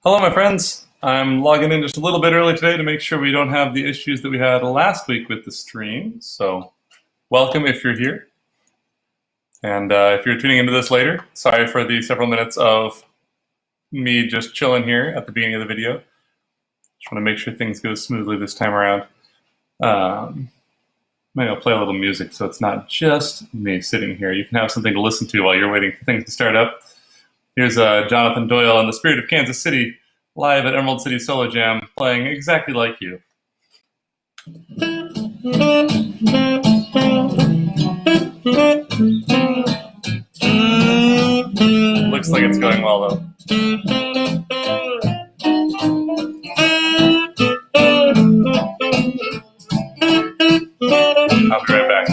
Hello, my friends. I'm logging in just a little bit early today to make sure we don't have the issues that we had last week with the stream. So welcome if you're here. And if you're tuning into this later, sorry for the several minutes of me just chilling here at the beginning of the video. Just want to make sure things go smoothly this time around. Maybe I'll play a little music so it's not just me sitting here. You can have something to listen to while you're waiting for things to start up. Here's Jonathan Doyle in the spirit of Kansas City, live at Emerald City Solo Jam, playing exactly like you. Looks like it's going well, though. I'll be right back.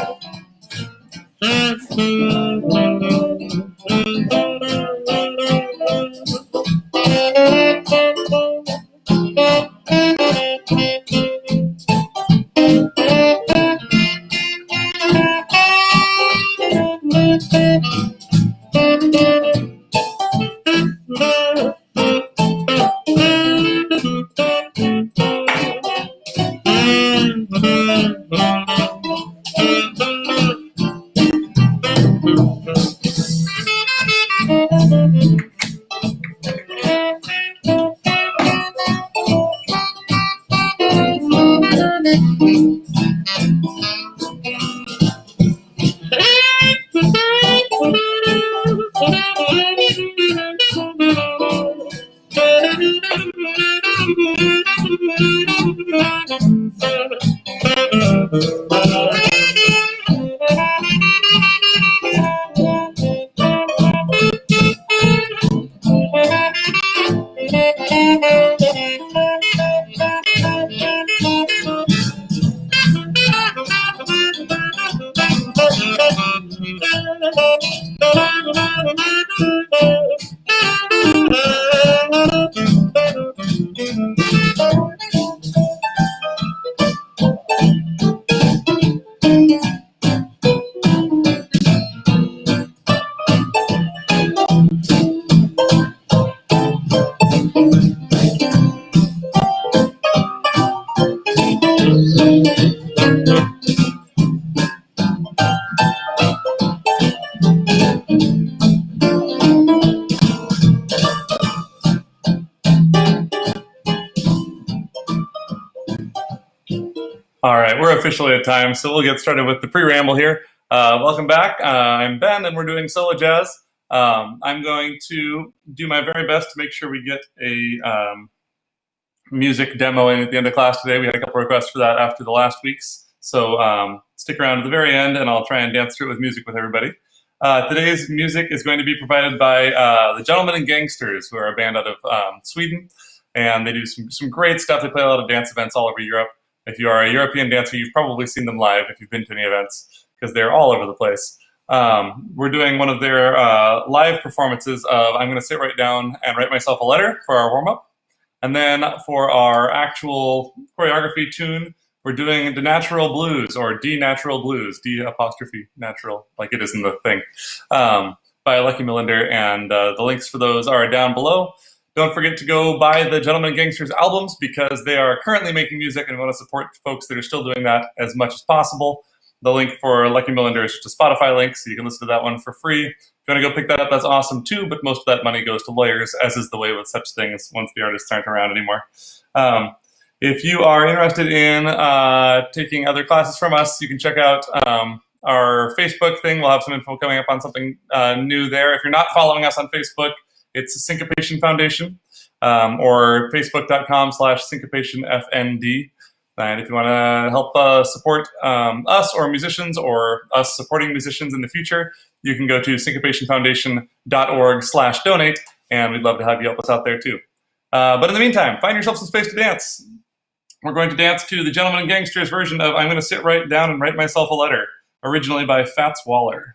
All right, we're officially at time, so we'll get started with the pre-ramble here. Welcome back. I'm Ben, and we're doing solo jazz. I'm going to do my very best to make sure we get a music demo in at the end of class today. We had a couple requests for that after the last week's, so stick around to the very end, and I'll try and dance through it with music with everybody. Today's music is going to be provided by the Gentlemen and Gangsters, who are a band out of Sweden, and they do some great stuff. They play a lot of dance events all over Europe. If you are a European dancer, you've probably seen them live if you've been to any events, because they're all over the place. We're doing one of their live performances of I'm going to sit right down and write myself a letter for our warm-up. And then for our actual choreography tune, we're doing the Natural Blues, or D Natural Blues, D apostrophe natural, like it is in the thing, by Lucky Millinder, and the links for those are down below. Don't forget to go buy the Gentlemen and Gangsters albums, because they are currently making music and we want to support folks that are still doing that as much as possible. The link for Lucky Millinder is just a Spotify link, so you can listen to that one for free. If you want to go pick that up, that's awesome too, but most of that money goes to lawyers, as is the way with such things once the artists aren't around anymore. If you are interested in taking other classes from us, you can check out our Facebook thing. We'll have some info coming up on something new there. If you're not following us on Facebook, it's Syncopation Foundation, or facebook.com/syncopationfnd. And if you want to help support us or musicians, or us supporting musicians in the future, you can go to syncopationfoundation.org/donate, and we'd love to have you help us out there too. But in the meantime, find yourself some space to dance. We're going to dance to the Gentlemen and Gangsters version of I'm going to sit right down and write myself a letter, originally by Fats Waller.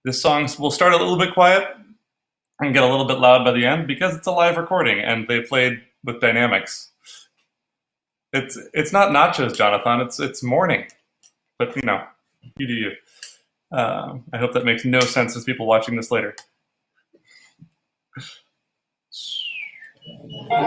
This song will start a little bit quiet and get a little bit loud by the end, because it's a live recording and they played with dynamics. It's not nachos, Jonathan. It's morning, but you know, you do you. I hope that makes no sense as people watching this later. I'm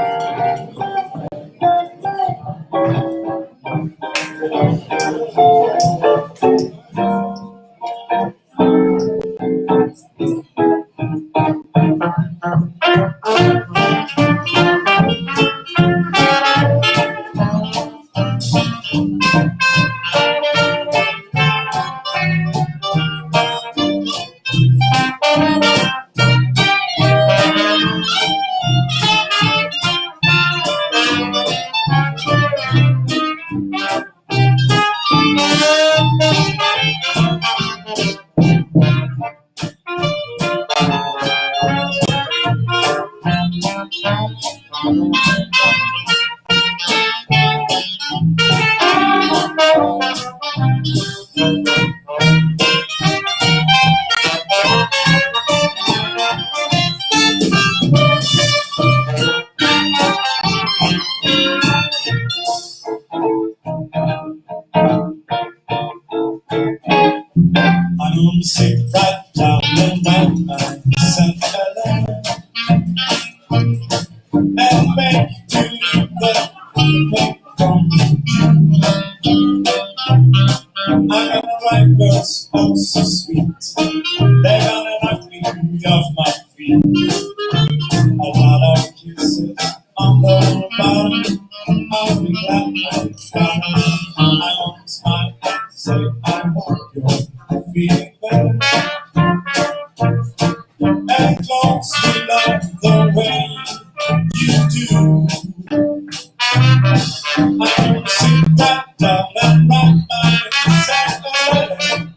gonna sit right down and write myself a letter and make you the thing from I'm gonna write verse oh so sweet. They're gonna knock me off my feet. A lot of kisses on the bottom. I'll be glad I got 'em. I won't smile and say I hope you're feeling better. And close me love the way you do. I'm gonna sit right down and write myself a letter.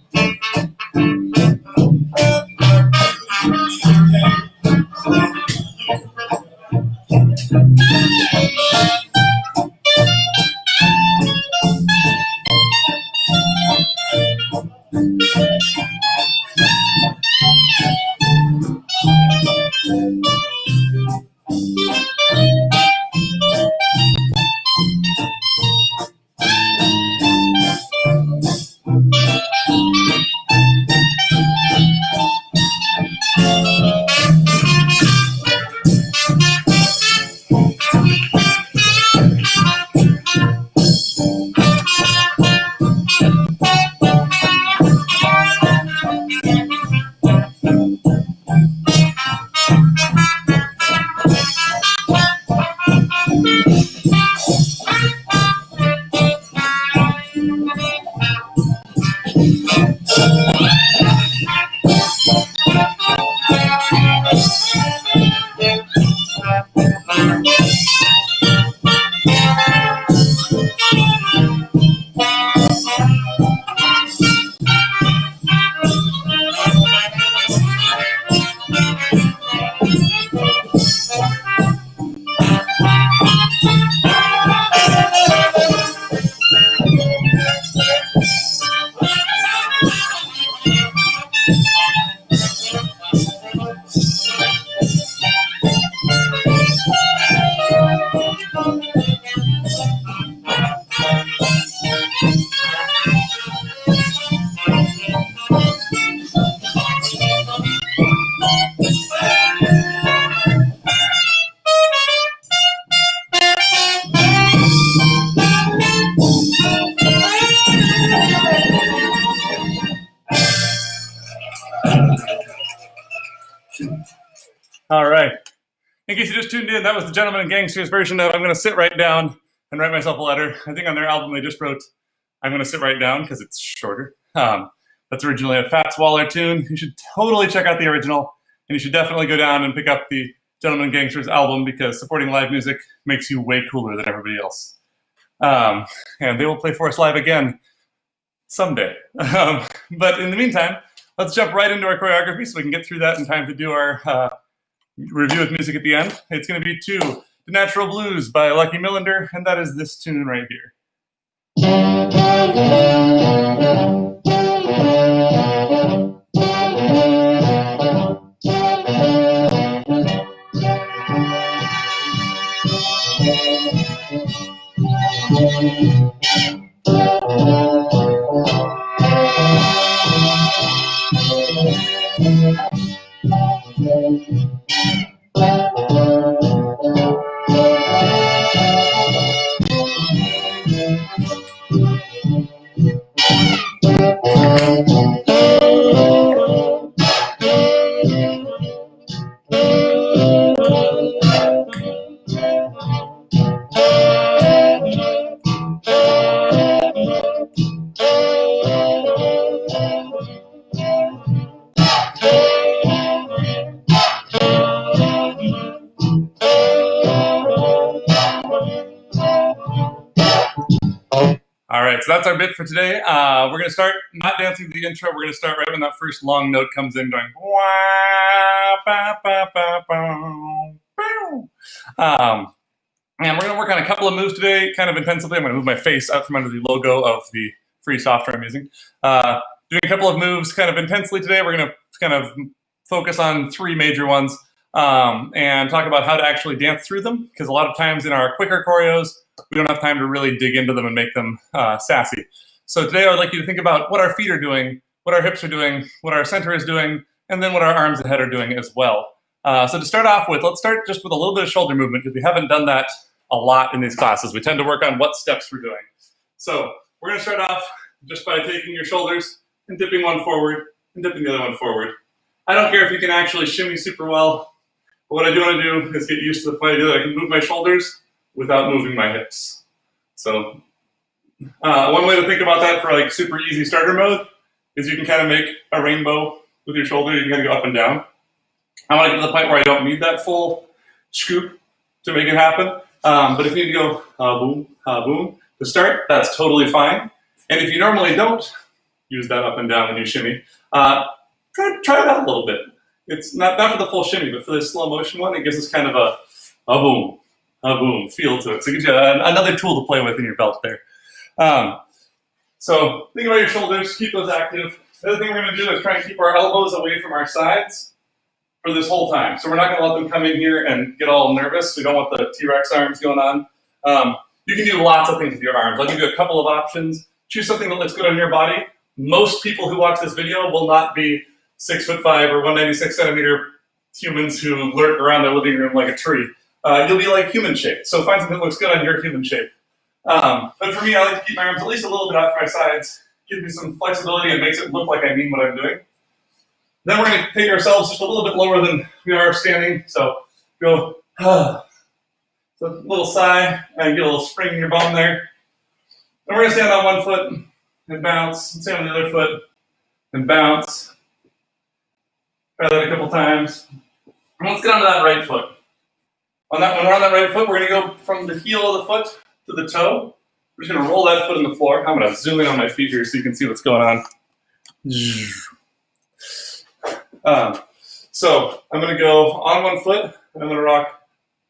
All right. In case you just tuned in, that was the Gentlemen and Gangsters version of I'm going to sit right down and write myself a letter. I think on their album they just wrote I'm going to sit right down because it's shorter. That's originally a Fats Waller tune. You should totally check out the original, and you should definitely go down and pick up the Gentlemen and Gangsters album because supporting live music makes you way cooler than everybody else. And they will play for us live again someday. But in the meantime, let's jump right into our choreography so we can get through that in time to do our review with music at the end. It's going to be to The Natural Blues by Lucky Millinder, and that is this tune right here. right, so that's our bit for today. We're going to start not dancing to the intro. We're going to start right when that first long note comes in, going wah, ba, ba, ba, ba, bow. And we're going to work on a couple of moves today, kind of intensively. I'm going to move my face out from under the logo of the free software I'm using. Doing a couple of moves kind of intensely today. We're going to kind of focus on three major ones and talk about how to actually dance through them, because a lot of times in our quicker choreos, we don't have time to really dig into them and make them sassy. So today I would like you to think about what our feet are doing, what our hips are doing, what our center is doing, and then what our arms and head are doing as well. So to start off with, let's start just with a little bit of shoulder movement, because we haven't done that a lot in these classes. We tend to work on what steps we're doing. So we're going to start off just by taking your shoulders and dipping one forward and dipping the other one forward. I don't care if you can actually shimmy super well, but what I do want to do is get used to the point that I can move my shoulders without moving my hips. So one way to think about that for like super easy starter mode is you can kind of make a rainbow with your shoulder. You can kind of go up and down. I want to get to the point where I don't need that full scoop to make it happen. But if you need to go boom, boom to start, that's totally fine. And if you normally don't use that up and down when you shimmy, try it out a little bit. It's not for the full shimmy, but for the slow motion one, it gives us kind of a boom feel to it. So it gives you another tool to play with in your belt there. So think about your shoulders, keep those active. The other thing we're going to do is try and keep our elbows away from our sides for this whole time. So we're not going to let them come in here and get all nervous. We don't want the T-Rex arms going on. You can do lots of things with your arms. I'll give you a couple of options. Choose something that looks good on your body. Most people who watch this video will not be 6'5" or 196 centimeter humans who lurk around their living room like a tree. You'll be like human shape. So find something that looks good on your human shape. But for me, I like to keep my arms at least a little bit out from my sides. Gives me some flexibility and makes it look like I mean what I'm doing. Then we're going to take ourselves just a little bit lower than we are standing. So go, so a little sigh, and get a little spring in your bum there. Then we're going to stand on one foot and bounce, and stand on the other foot and bounce. Try that a couple times. And let's get onto that right foot. When we're on that right foot, we're going to go from the heel of the foot to the toe. We're just going to roll that foot on the floor. I'm going to zoom in on my feet here so you can see what's going on. So I'm going to go on one foot, and I'm going to rock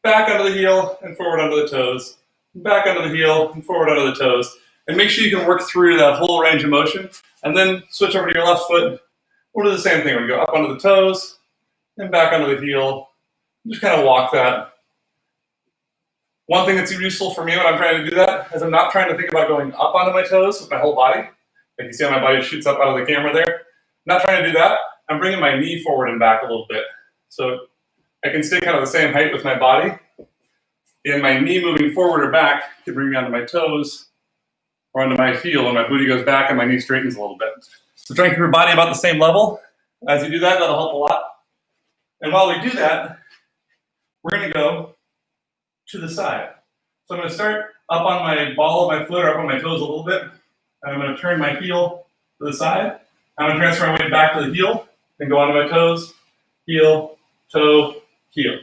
back onto the heel and forward onto the toes, back onto the heel and forward onto the toes. And make sure you can work through that whole range of motion. And then switch over to your left foot. We'll do the same thing. We're going to go up onto the toes and back onto the heel. Just kind of walk that. One thing that's useful for me when I'm trying to do that is I'm not trying to think about going up onto my toes with my whole body. Like you see how my body shoots up out of the camera there. I'm not trying to do that. I'm bringing my knee forward and back a little bit. So I can stay kind of the same height with my body. And my knee moving forward or back can bring me onto my toes or onto my heel, and my booty goes back and my knee straightens a little bit. So try and keep your body about the same level. As you do that, that'll help a lot. And while we do that, we're going to go to the side. So I'm going to start up on my ball of my foot or up on my toes a little bit. And I'm going to turn my heel to the side. I'm going to transfer my weight back to the heel and go onto my toes, heel, toe, heel.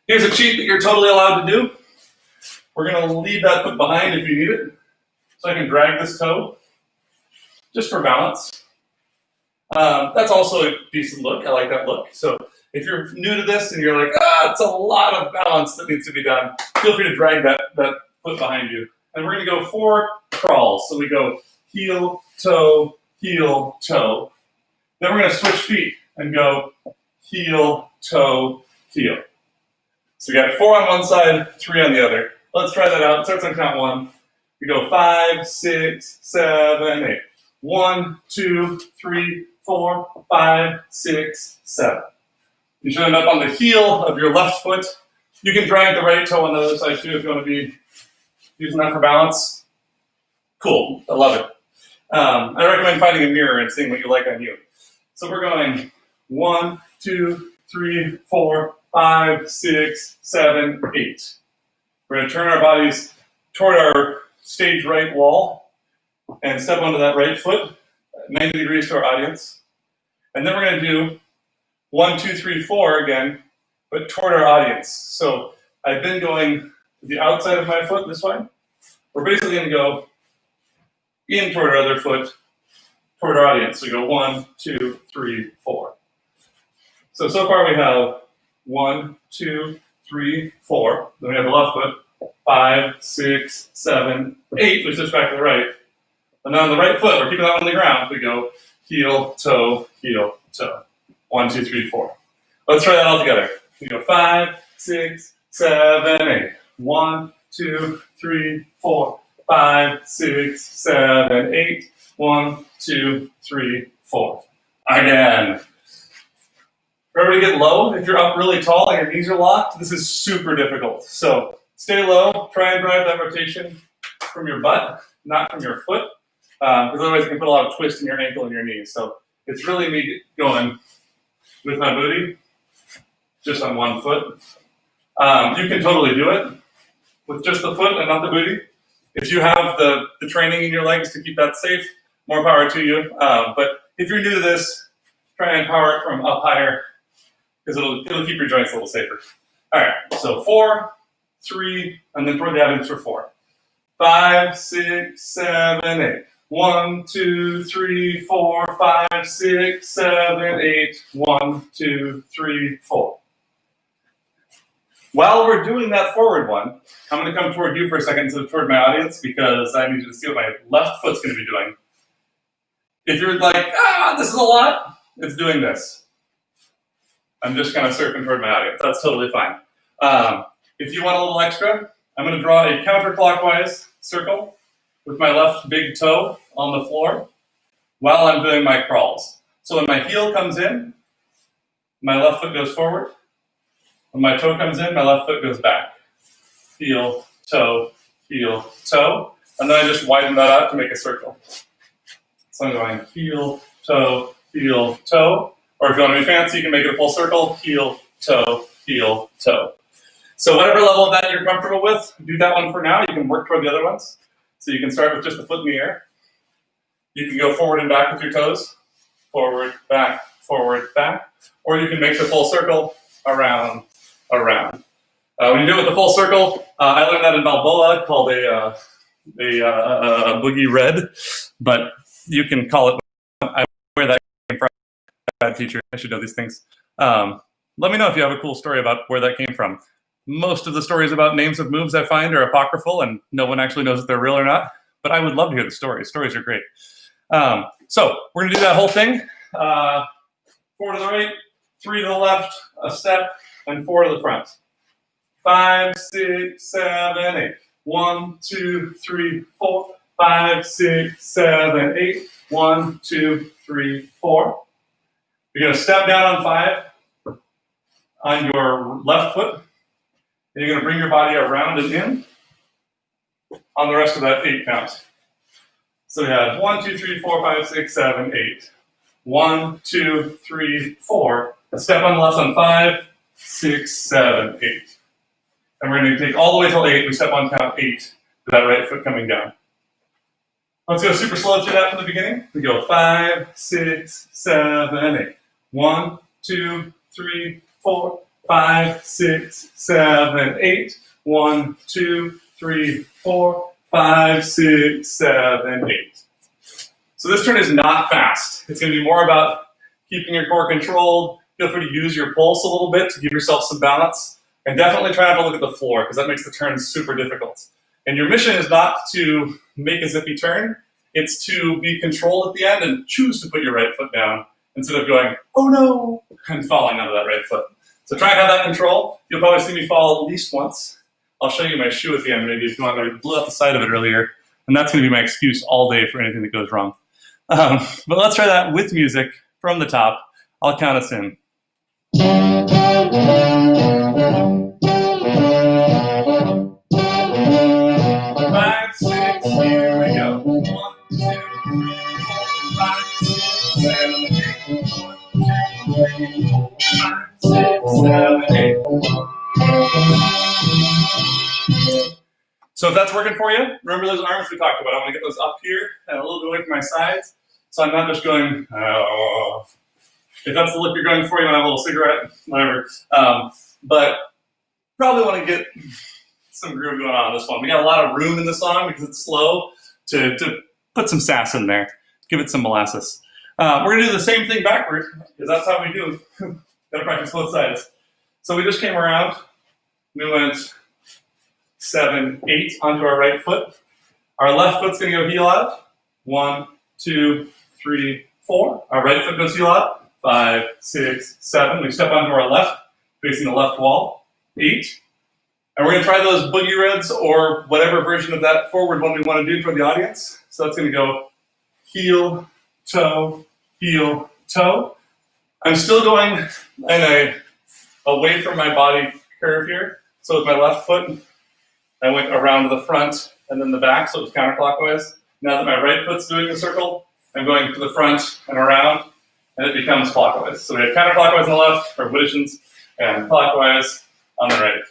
Here's a cheat that you're totally allowed to do. We're going to leave that foot behind if you need it. So I can drag this toe just for balance. That's also a decent look. I like that look. So if you're new to this and you're like, it's a lot of balance that needs to be done, feel free to drag that foot behind you. And we're going to go 4 crawls. So we go heel, toe, heel, toe. Then we're going to switch feet and go heel, toe, heel. So we got 4 on one side, 3 on the other. Let's try that out. It starts on count 1. We go 5, 6, 7, 8. 1, 2, 3, 4, 5, 6, 7. You should end up on the heel of your left foot. You can drag the right toe on the other side too if you want to be using that for balance. Cool, I love it. I recommend finding a mirror and seeing what you like on you. So we're going 1, 2, 3, 4, 5, 6, 7, 8. We're going to turn our bodies toward our stage right wall and step onto that right foot, 90 degrees to our audience. And then we're going to do 1, 2, 3, 4 again, but toward our audience. So I've been going to the outside of my foot this way. We're basically going to go in toward our other foot, toward our audience. So we go 1, 2, 3, 4. So far we have 1, 2, 3, 4. Then we have the left foot, 5, 6, 7, 8. We switch back to the right. And then on the right foot, we're keeping that one on the ground. We go heel, toe, heel, toe. 1, 2, 3, 4. Let's try that all together. We go 5, 6, 7, 8. 1, 2, 3, 4. 5, 6, 7, 8. 1, 2, 3, 4. Again. Everybody get low. If you're up really tall and your knees are locked, this is super difficult. So stay low. Try and drive that rotation from your butt, not from your foot, because otherwise it can put a lot of twist in your ankle and your knees. So it's really me going with my booty just on one foot. You can totally do it with just the foot and not the booty. If you have the training in your legs to keep that safe, more power to you. But if you're new to this, try and power it from up higher, because it'll keep your joints a little safer. All right, so 4, 3, and then toward the audience for 4. 5, 6, 7, 8. 1, 2, 3, 4, 5, 6, 7, 8. 1, 2, 3, 4. While we're doing that forward one, I'm going to come toward you for a second instead of toward my audience, because I need you to see what my left foot's going to be doing. If you're like, this is a lot, it's doing this. I'm just kind of surfing toward my audience. That's totally fine. If you want a little extra, I'm going to draw a counterclockwise circle with my left big toe on the floor while I'm doing my crawls. So when my heel comes in, my left foot goes forward. When my toe comes in, my left foot goes back. Heel, toe, and then I just widen that out to make a circle. So I'm going heel, toe, or if you want to be fancy, you can make it a full circle, heel, toe. So whatever level of that you're comfortable with, do that one for now. You can work toward the other ones. So you can start with just the foot in the air. You can go forward and back with your toes. Forward, back, or you can make the full circle around. When you do it with the full circle, I learned that in Balboa, called a boogie red, but you can call it where that came from. Bad teacher, I should know these things. Let me know if you have a cool story about where that came from. Most of the stories about names of moves I find are apocryphal, and no one actually knows if they're real or not, but I would love to hear the stories. Stories are great. So we're going to do that whole thing. 4 to the right, 3 to the left, a step, and 4 to the front. 5, 6, 7, 8. 1, 2, 3, 4. 5, 6, 7, 8. 1, 2, 3, 4. You're going to step down on 5 on your left foot, and you're going to bring your body around and in on the rest of that 8 count. So we have 1, 2, 3, 4, 5, 6, 7, 8. 1, 2, 3, 4. A step on the left on 5, 6, 7, 8. And we're going to take all the way till 8. We step on count 8 to that right foot coming down. Let's go super slow through that from the beginning. We go 5, 6, 7, 8. 1, 2, 3, 4, 5, 6, 7, 8. 1, 2, 3, 4, 5, 6, 7, 8. So this turn is not fast. It's going to be more about keeping your core controlled. Feel free to use your pulse a little bit to give yourself some balance. And definitely try not to look at the floor, because that makes the turn super difficult. And your mission is not to make a zippy turn. It's to be controlled at the end and choose to put your right foot down instead of going, oh no, and falling onto that right foot. So try and have that control. You'll probably see me fall at least once. I'll show you my shoe at the end, maybe, if you want. I blew out the side of it earlier. And that's going to be my excuse all day for anything that goes wrong. But let's try that with music from the top. I'll count us in. 5, 6, here we go. 1, 2, 3, 4, 5, 6, 7, 8. 1, 2, 3, 4, 5, 6, 7, 8. So if that's working for you, remember those arms we talked about. I want to get those up here and a little bit away from my sides. So I'm not just going, oh. If that's the look you're going for, you want to have a little cigarette, whatever. But probably want to get some groove going on this one. We got a lot of room in the song because it's slow to put some sass in there, give it some molasses. We're gonna do the same thing backward, because that's how we do. Gotta practice both sides. So we just came around, we went 7, 8 onto our right foot. Our left foot's gonna go heel out. 1, 2, 3, 4. Our right foot goes heel out. 5, 6, 7. We step onto our left, facing the left wall. 8. And we're gonna try those boogie reds or whatever version of that forward one we wanna do for the audience. So that's gonna go heel, toe, heel, toe. I'm still going in a away from my body curve here. So with my left foot, I went around the front and then the back, so it was counterclockwise. Now that my right foot's doing the circle, I'm going to the front and around, and it becomes clockwise. So we have counterclockwise on the left, or positions, and clockwise on the right.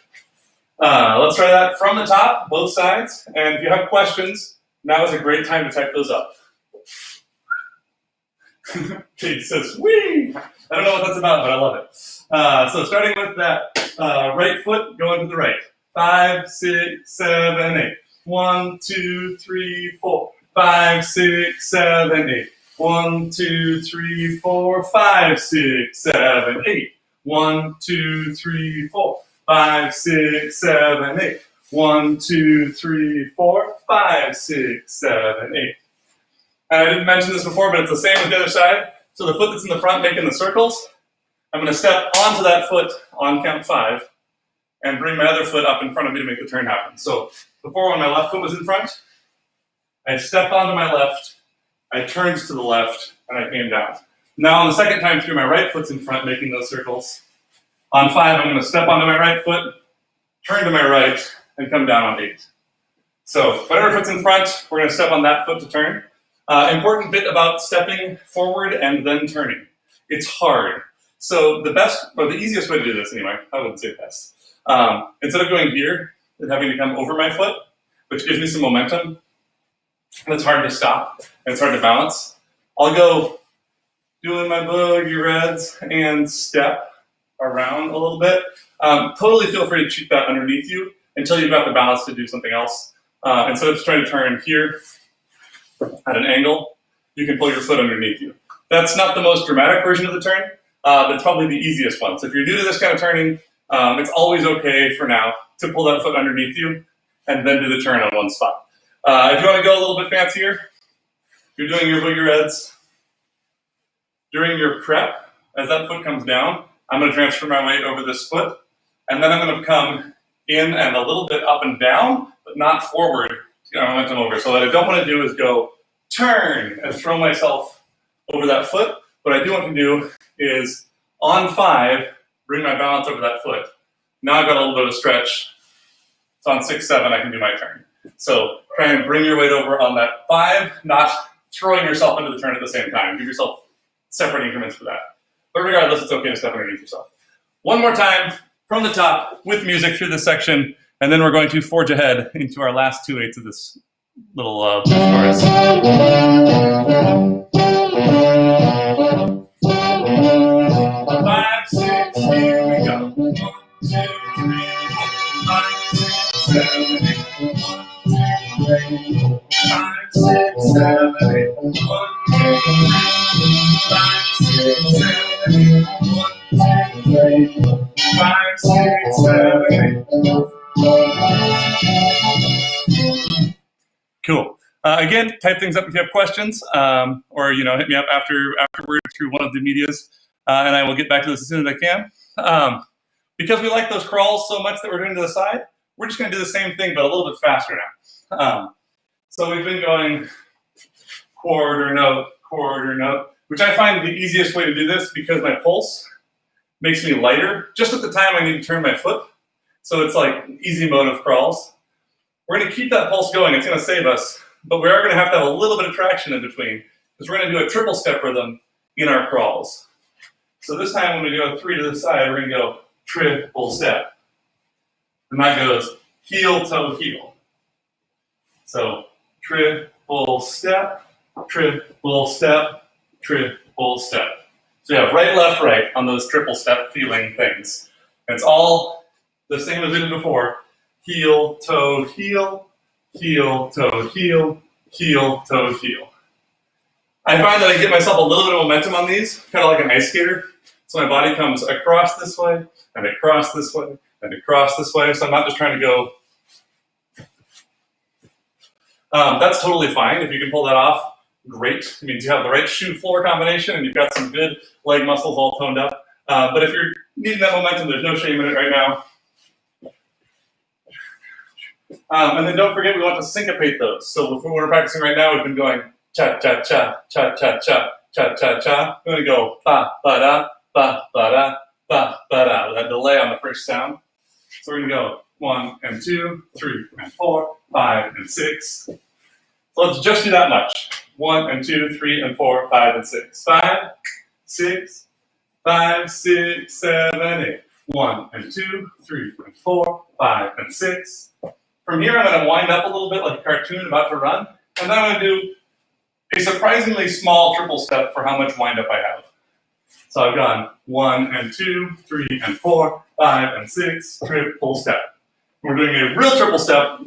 Let's try that from the top, both sides. And if you have questions, now is a great time to type those up. Kate says, whee! I don't know what that's about, but I love it. So starting with that right foot, going to the right. 5, 6, 7, 8. 1, 2, 3, 4. 5, 6, 7, 8. 1, 2, 3, 4. 5, 6, 7, 8. 1, 2, 3, 4. 5, 6, 7, 8. 1, 2, 3, 4. 5, 6, 7, 8. And I didn't mention this before, but it's the same with the other side. So the foot that's in the front making the circles, I'm going to step onto that foot on count 5 and bring my other foot up in front of me to make the turn happen. So before, when my left foot was in front, I stepped onto my left, I turned to the left, and I came down. Now on the second time through, my right foot's in front making those circles. On 5, I'm going to step onto my right foot, turn to my right, and come down on 8. So whatever foot's in front, we're going to step on that foot to turn. Important bit about stepping forward and then turning. It's hard. So the best, or the easiest way to do this anyway, I wouldn't say best. Instead of going here and having to come over my foot, which gives me some momentum, and it's hard to stop, and it's hard to balance, I'll go doing my boogie reds and step around a little bit. Totally feel free to keep that underneath you until you've got the balance to do something else. Instead of just trying to turn here at an angle, you can pull your foot underneath you. That's not the most dramatic version of the turn, but it's probably the easiest one. So if you're new to this kind of turning, it's always okay for now to pull that foot underneath you and then do the turn on one spot. If you want to go a little bit fancier, you're doing your boogie reds. During your prep, as that foot comes down, I'm going to transfer my weight over this foot, and then I'm going to come in and a little bit up and down, but not forward to get my momentum over. So what I don't want to do is go turn and throw myself over that foot. What I do want to do is on 5, bring my balance over that foot. Now I've got a little bit of stretch. So on 6, 7, I can do my turn. So try and bring your weight over on that 5, not throwing yourself into the turn at the same time. Give yourself separate increments for that. But regardless, it's okay to step underneath yourself. One more time from the top with music through this section, and then we're going to forge ahead into our last 2/8 of this little chorus. 5, 6, here we go. 1, 2, 3, 4. 5, 6, 7, 8. 1, 2, 3, 4. 5, 6, 7, 8. 1, 2, 3, 5, 6, 7, 8. 1, 2, 3, 4. 5, 6, 7, 8. Cool. Again, type things up if you have questions, or hit me up afterward through one of the medias, and I will get back to this as soon as I can. Because we like those crawls so much that we're doing to the side, we're just going to do the same thing, but a little bit faster now. So we've been going quarter note, which I find the easiest way to do this because my pulse makes me lighter just at the time I need to turn my foot. So it's like easy mode of crawls. We're going to keep that pulse going. It's going to save us, but we are going to have a little bit of traction in between because we're going to do a triple step rhythm in our crawls. So this time when we go 3 to the side, we're going to go triple step. And that goes heel, toe, heel. So triple step, triple step, triple step. So you have right, left, right on those triple step feeling things. And it's all the same as we did before. Heel, toe, heel, heel, toe, heel, heel, toe, heel. I find that I get myself a little bit of momentum on these, kind of like an ice skater. So my body comes across this way, and across this way, and across this way. So I'm not just trying to go. That's totally fine. If you can pull that off, great. It means you have the right shoe floor combination, and you've got some good leg muscles all toned up. But if you're needing that momentum, there's no shame in it right now. And then don't forget, we want to syncopate those. So if we're practicing right now, we've been going cha cha cha cha cha cha cha cha cha. We're going to go ba ba da ba ba da ba ba da with that delay on the first sound. So we're going to go 1 and 2, 3 and 4, 5 and 6. So let's just do that much. 1 and 2, 3 and 4, 5 and 6. 5, 6, 5, 6, 7, 8. 1 and 2, 3 and 4, 5 and 6. From here, I'm going to wind up a little bit like a cartoon about to run, and then I'm going to do a surprisingly small triple step for how much wind up I have. So I've gone 1 and 2, 3 and 4, 5 and 6, triple step. We're doing a real triple step,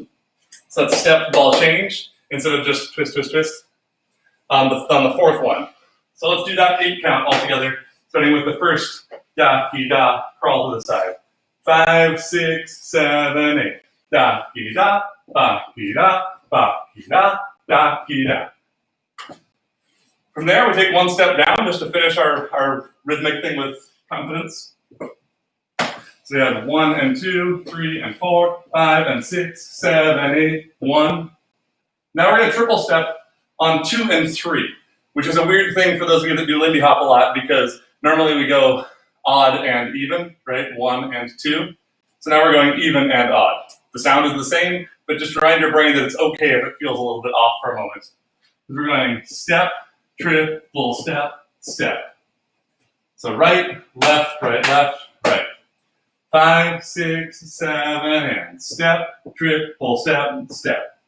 so that's step, ball, change, instead of just twist, twist, twist on the fourth one. So let's do that 8 count altogether, starting with the first da, ki, da, crawl to the side. 5, 6, 7, 8. Da, ki, da, ba, ki, da, ba, ki, da, da, ki, da. From there, we take 1 step down just to finish our rhythmic thing with confidence. So we have 1 and 2, 3 and 4, 5 and 6, 7, 8, 1. Now we're going to triple step on 2 and 3, which is a weird thing for those of you that do Lindy Hop a lot, because normally we go odd and even, right? 1 and 2. So now we're going even and odd. The sound is the same, but just remind your brain that it's okay if it feels a little bit off for a moment. We're going step, triple step, step. So right, left, right. 5, 6, 7, and step, triple step, step.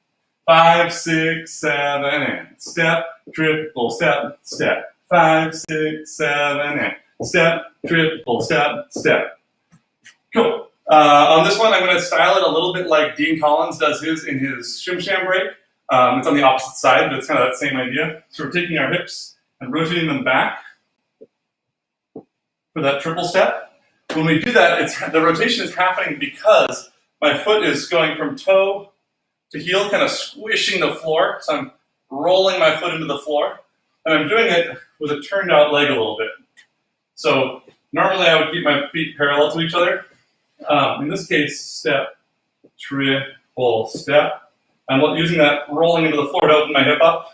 5, 6, 7, and step, triple step, step. 5, 6, 7, and step, triple step, step. Cool. On this one, I'm going to style it a little bit like Dean Collins does his in his Shim Sham break. It's on the opposite side, but it's kind of that same idea. So we're taking our hips and rotating them back for that triple step. When we do that, the rotation is happening because my foot is going from toe to heel, kind of squishing the floor. So I'm rolling my foot into the floor, and I'm doing it with a turned out leg a little bit. So normally I would keep my feet parallel to each other. In this case, step, triple step. I'm using that rolling into the floor to open my hip up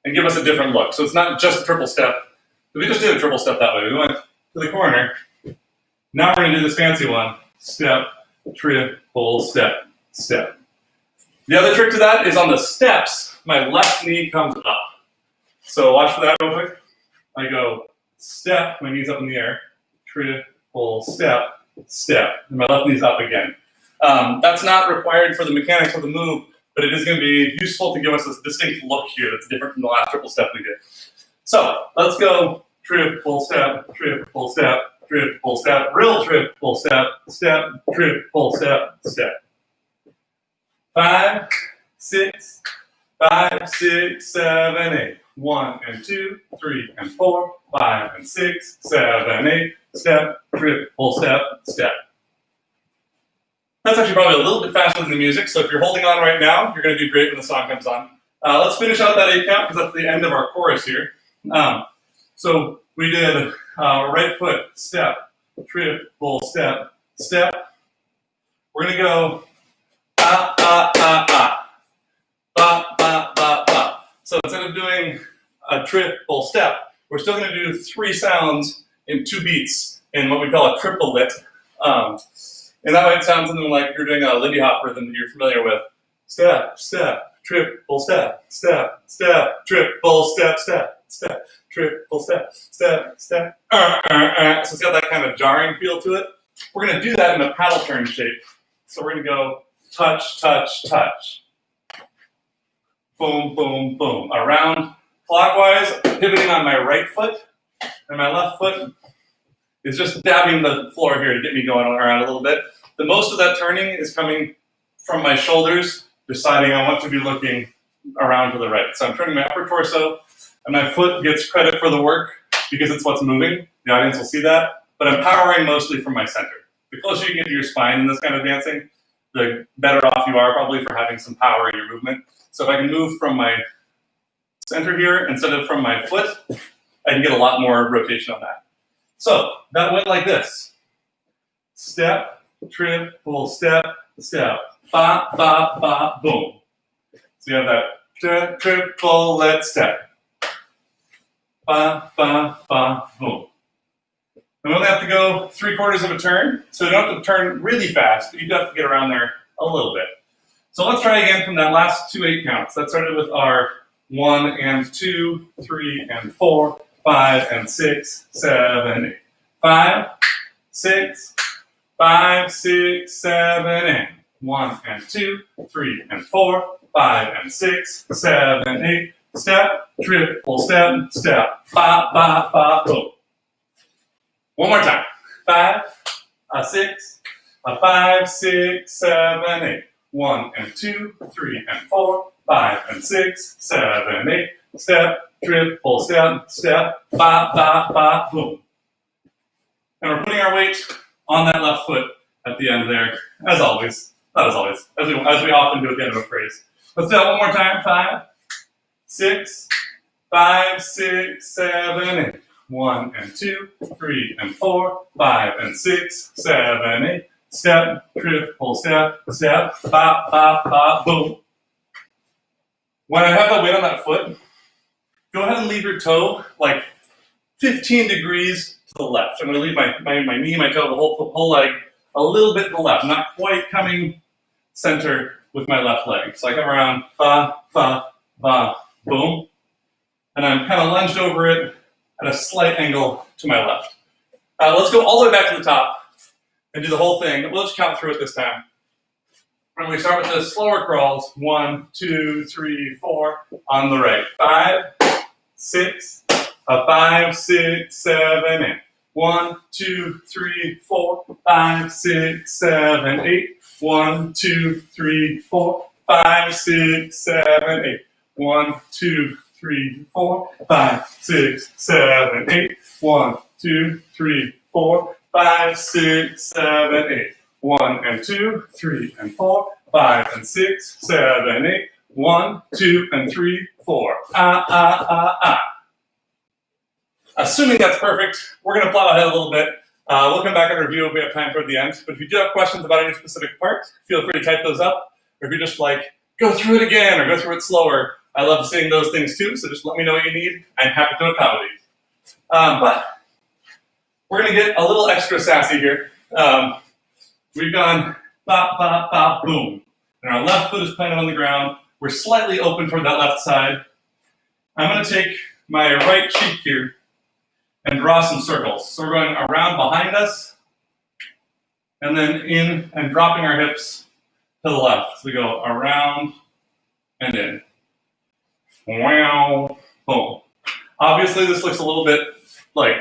and give us a different look. So it's not just a triple step. We just did a triple step that way. We went to the corner. Now we're going to do this fancy one. Step, triple step, step. The other trick to that is on the steps, my left knee comes up. So watch for that real quick. I go step, my knee's up in the air, triple step, step, and my left knee's up again. That's not required for the mechanics of the move, but it is going to be useful to give us a distinct look here that's different from the last triple step we did. So let's go triple step, triple step, triple step, real triple step, step, triple step, step. 5, 6, 5, 6, 7, 8. 1 and 2, 3 and 4, 5 and 6, 7, 8. Step, triple step, step. That's actually probably a little bit faster than the music, so if you're holding on right now, you're going to do great when the song comes on. Let's finish out that 8 count because that's the end of our chorus here. So we did right foot, step, triple step, step. We're going to go ba, ba, ba, ba, ba, ba, ba, ba. So instead of doing a triple step, we're still going to do 3 sounds in 2 beats in what we call a triplet. And that might sound something like you're doing a Lindy Hop rhythm that you're familiar with. Step, step, triple step, step, step, triple step, step, step, triple step, step, step. So it's got that kind of jarring feel to it. We're going to do that in a paddle turn shape. So we're going to go touch, touch, touch. Boom, boom, boom. Around clockwise, pivoting on my right foot, and my left foot is just dabbing the floor here to get me going around a little bit. The most of that turning is coming from my shoulders, deciding I want to be looking around to the right. So I'm turning my upper torso, and my foot gets credit for the work because it's what's moving. The audience will see that, but I'm powering mostly from my center. The closer you get to your spine in this kind of dancing, the better off you are probably for having some power in your movement. So if I can move from my center here instead of from my foot, I can get a lot more rotation on that. So that went like this. Step, triple, step, step, ba, ba, ba, boom. So you have that triple, let's step. Ba, ba, ba, boom. And we only have to go 3/4 of a turn, so you don't have to turn really fast, but you do have to get around there a little bit. So let's try again from that last 2 8 counts. That started with our 1 and 2, 3 and 4, 5 and 6, 7, 8. 5, 6, 5, 6, 7, and 1 and 2, 3 and 4, 5 and 6, 7, 8. Step, triple step, step, ba, ba, ba, boom. One more time. 5, 6, 5, 6, 7, 8. 1 and 2, 3 and 4, 5 and 6, 7, 8. Step, triple step, step, ba, ba, ba, boom. And we're putting our weight on that left foot at the end there, as always. Not as always, as we often do at the end of a phrase. Let's do that one more time. 5, 6, 5, 6, 7, 8. 1 and 2, 3 and 4, 5 and 6, 7, 8. Step, triple step, step, ba, ba, ba, boom. When I have that weight on that foot, go ahead and leave your toe like 15 degrees to the left. I'm going to leave my knee, my toe, the whole leg a little bit to the left, not quite coming center with my left leg. So I come around, ba, ba, ba, boom. And I'm kind of lunged over it at a slight angle to my left. Let's go all the way back to the top and do the whole thing. We'll just count through it this time. And we start with the slower crawls. 1, 2, 3, 4 on the right. 5, 6, 5, 6, 7, 8. 1, 2, 3, 4, 5, 6, 7, 8. 1, 2, 3, 4, 5, 6, 7, 8. 1, 2, 3, 4, 5, 6, 7, 8. 1, 2, 3, 4, 5, 6, 7, 8. 1 and 2, 3 and 4, 5 and 6, 7, 8. 1, 2 and 3, 4. Ah, ah, ah, ah. Assuming that's perfect, we're going to plow ahead a little bit. We'll come back and review if we have time toward the end. But if you do have questions about any specific part, feel free to type those up. Or if you're just like, go through it again or go through it slower, I love seeing those things too. So just let me know what you need. I'm happy to accommodate. But we're going to get a little extra sassy here. We've gone bop, bop, bop, boom. And our left foot is planted on the ground. We're slightly open toward that left side. I'm going to take my right cheek here and draw some circles. So we're going around behind us and then in and dropping our hips to the left. So we go around and in. Wow, boom. Obviously this looks a little bit like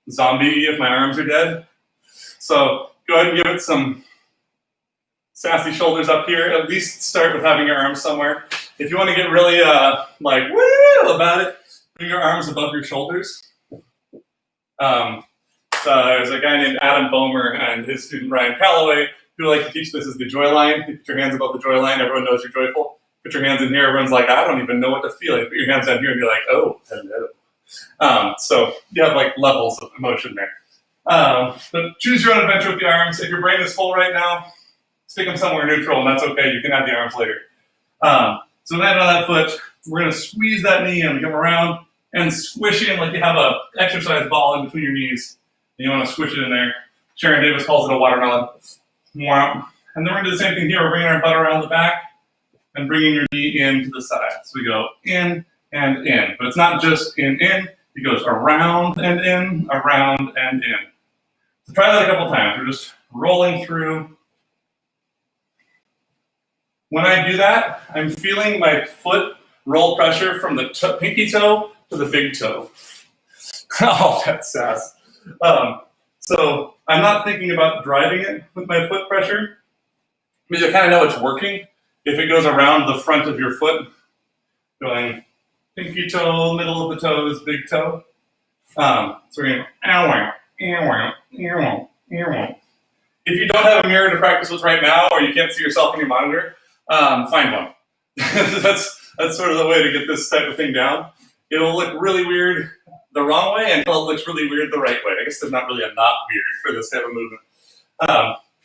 zombie if my arms are dead. So go ahead and give it some sassy shoulders up here. At least start with having your arms somewhere. If you want to get really like woo about it, bring your arms above your shoulders. There's a guy named Adam Bomer and his student Ryan Calloway who like to teach this as the joy line. You put your hands above the joy line, everyone knows you're joyful. Put your hands in here, everyone's like, I don't even know what to feel. You put your hands down here and you're like, oh, hello. So you have like levels of emotion there. But choose your own adventure with the arms. If your brain is full right now, stick them somewhere neutral, and that's okay. You can have the arms later. So land on that foot. We're going to squeeze that knee in, come around, and squish it in like you have a exercise ball in between your knees. And you want to squish it in there. Sharon Davis calls it a watermelon. And then we're going to do the same thing here. We're bringing our butt around the back and bringing your knee in to the side. So we go in and in. But it's not just in. It goes around and in, around and in. So try that a couple times. We're just rolling through. When I do that, I'm feeling my foot roll pressure from the pinky toe to the big toe. Oh, that's sass. So I'm not thinking about driving it with my foot pressure, because I kind of know it's working if it goes around the front of your foot Going pinky toe, middle of the toes, big toe. So we're going ow, ow, ow, ow. If you don't have a mirror to practice with right now, or you can't see yourself in your monitor, find one. that's sort of the way to get this type of thing down. It'll look really weird the wrong way until it looks really weird the right way. I guess there's not really a not weird for this type of movement.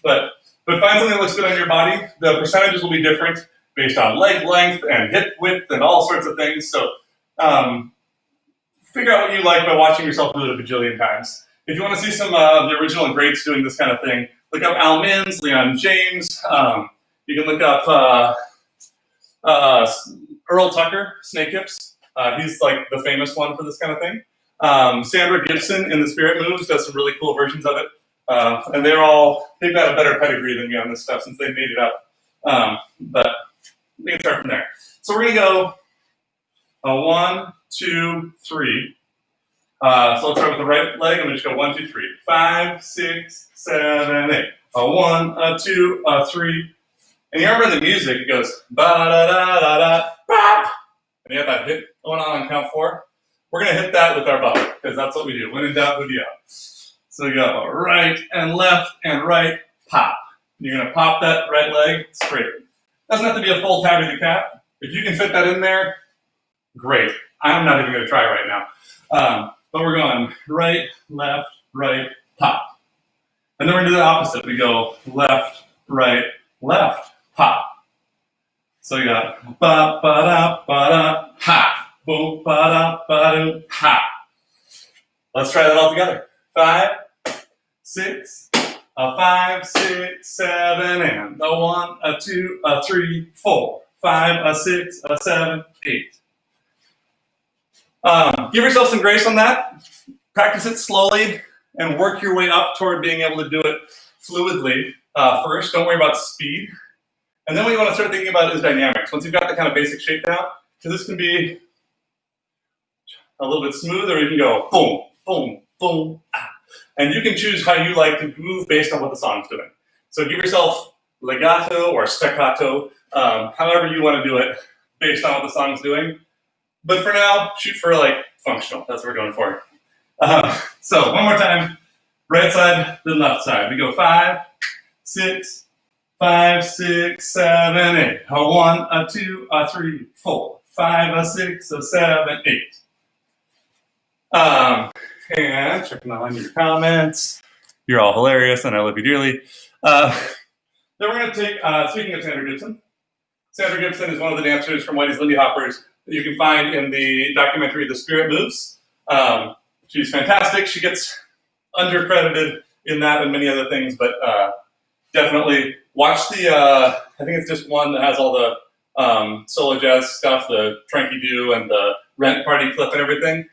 But find something that looks good on your body. The percentages will be different based on leg length and hip width and all sorts of things. So figure out what you like by watching yourself do it a bajillion times. If you want to see some of the original greats doing this kind of thing, look up Al Minns, Leon James. You can look up Earl Tucker, Snake Hips. He's like the famous one for this kind of thing. Sandra Gibson in the Spirit Moves does some really cool versions of it. And they've got a better pedigree than me on this stuff since they made it up. But we can start from there. So we're going to go 1, 2, 3. So let's start with the right leg. I'm going to just go 1, 2, 3. 5, 6, 7, 8. 1, 2, 3. And you remember the music, it goes ba-da-da-da-da, bop! And you have that hit going on count 4. We're going to hit that with our butt, because that's what we do. When in doubt, booty out. So we go right and left and right, pop. You're going to pop that right leg straight. Doesn't have to be a full tabby the cat. If you can fit that in there, great. I'm not even going to try right now. But we're going right, left, right, pop. And then we're going to do the opposite. We go left, right, left, pop. So we got ba-ba-da, ha. Boom, ba-da, ba-do, ha. Let's try that all together. 5, 6, 5, 6, 7, and 1, 2, 3, 4, 5, 6, 7, 8. Give yourself some grace on that. Practice it slowly and work your way up toward being able to do it fluidly first. Don't worry about speed. And then what you want to start thinking about is dynamics. Once you've got the kind of basic shape down, because this can be a little bit smooth, or you can go boom, boom, boom, ah. And you can choose how you like to move based on what the song's doing. So give yourself legato or staccato, however you want to do it based on what the song's doing. But for now, shoot for like functional. That's what we're going for. So one more time, right side, then left side. We go 5, 6, 5, 6, 7, 8. 1, 2, 3, 4, 5, 6, 7, 8. And checking on your comments. You're all hilarious, and I love you dearly. Then we're going to take, speaking of Sandra Gibson. Sandra Gibson is one of the dancers from Whitey's Lindy Hoppers that you can find in the documentary The Spirit Moves. She's fantastic. She gets undercredited in that and many other things, but definitely watch the, I think it's just one that has all the solo jazz stuff, the Tranky Do and the Rent Party clip and everything.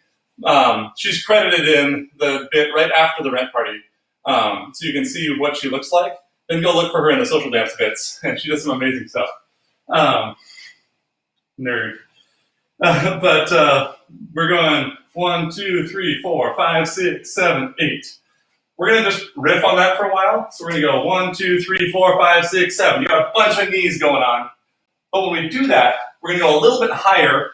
She's credited in the bit right after the Rent Party, so you can see what she looks like. Then go look for her in the social dance bits, and she does some amazing stuff. Nerd. But we're going 1, 2, 3, 4, 5, 6, 7, 8. We're going to just riff on that for a while. So we're going to go 1, 2, 3, 4, 5, 6, 7. You got a bunch of knees going on. But when we do that, we're going to go a little bit higher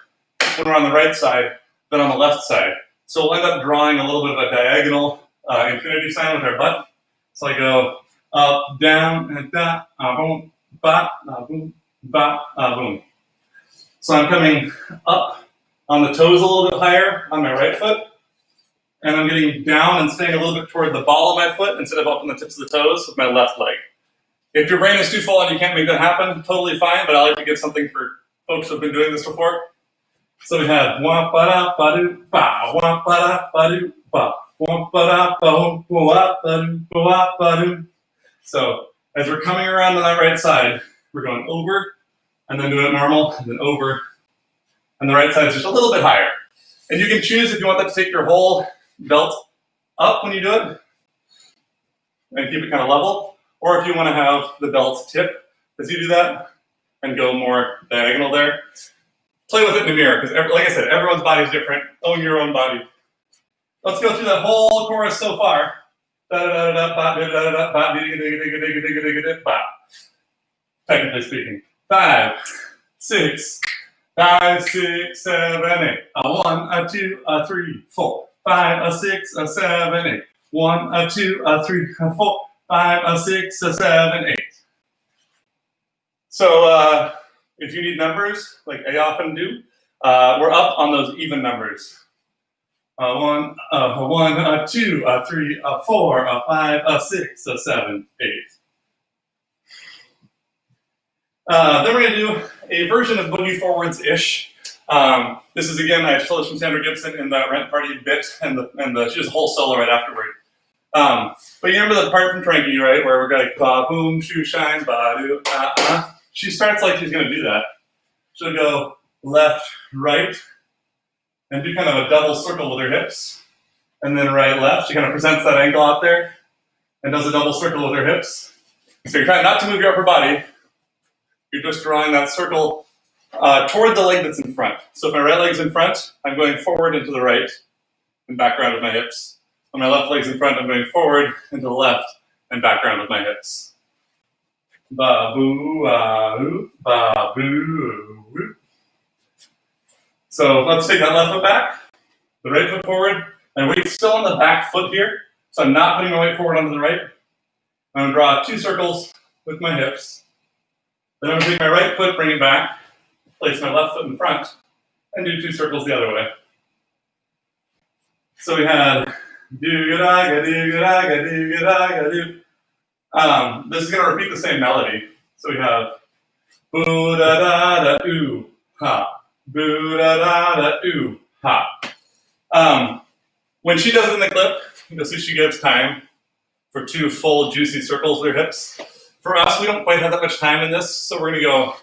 when we're on the right side than on the left side. So we'll end up drawing a little bit of a diagonal infinity sign with our butt. So I go up, down, and da, boom, ba, boom, ba, boom. So I'm coming up on the toes a little bit higher on my right foot, and I'm getting down and staying a little bit toward the ball of my foot instead of up on the tips of the toes with my left leg. If your brain is too full and you can't make that happen, totally fine, but I like to give something for folks who have been doing this before. So we have wah ba da ba do ba, wah ba da ba do ba, wah ba da ba wah ba do wah ba do. So as we're coming around on that right side, we're going over, and then doing it normal, and then over. And the right side is just a little bit higher. And you can choose if you want that to take your whole belt up when you do it, and keep it kind of level, or if you want to have the belt tip as you do that, and go more diagonal there. Play with it in the mirror, because like I said, everyone's body is different. Own your own body. Let's go through that whole chorus so far. Technically speaking. 5, 6, 5, 6, 7, 8. A 1, a 2, a 3, 4, 5, a 6, a 7, 8. 1, a 2, a 3, a 4, 5, a 6, a 7, 8. So if you need numbers, like I often do, we're up on those even numbers. A 1, a 2, a 3, a 4, a 5, a 6, a 7, 8. Then we're going to do a version of boogie forwards-ish. This is, again, I stole this from Sandra Gibson in the Rent Party bit, and she does a whole solo right afterward. But you remember the part from Tranky, right, where we're like, ba boom, shoe shine, ba do, She starts like she's going to do that. She'll go left, right, and do kind of a double circle with her hips. And then right, left. She kind of presents that ankle out there and does a double circle with her hips. So you're trying not to move your upper body. You're just drawing that circle toward the leg that's in front. So if my right leg's in front, I'm going forward and to the right and back around with my hips. When my left leg's in front, I'm going forward and to the left and back around with my hips. Ba-boo, ah-oo, ba-boo, woo. So let's take that left foot back, the right foot forward. My weight's still on the back foot here, so I'm not putting my weight forward onto the right. I'm gonna draw 2 circles with my hips. Then I'm going to take my right foot, bring it back, place my left foot in front, and do 2 circles the other way. So we had do-ga-da-ga, do-ga-da-ga, do-ga-da-ga, do. This is going to repeat the same melody. So we have boo-da-da-da-ooh, ha, boo-da-da-da-ooh, ha. When she does it in the clip, you'll see she gives time for 2 full, juicy circles with her hips. For us, we don't quite have that much time in this, so we're going to go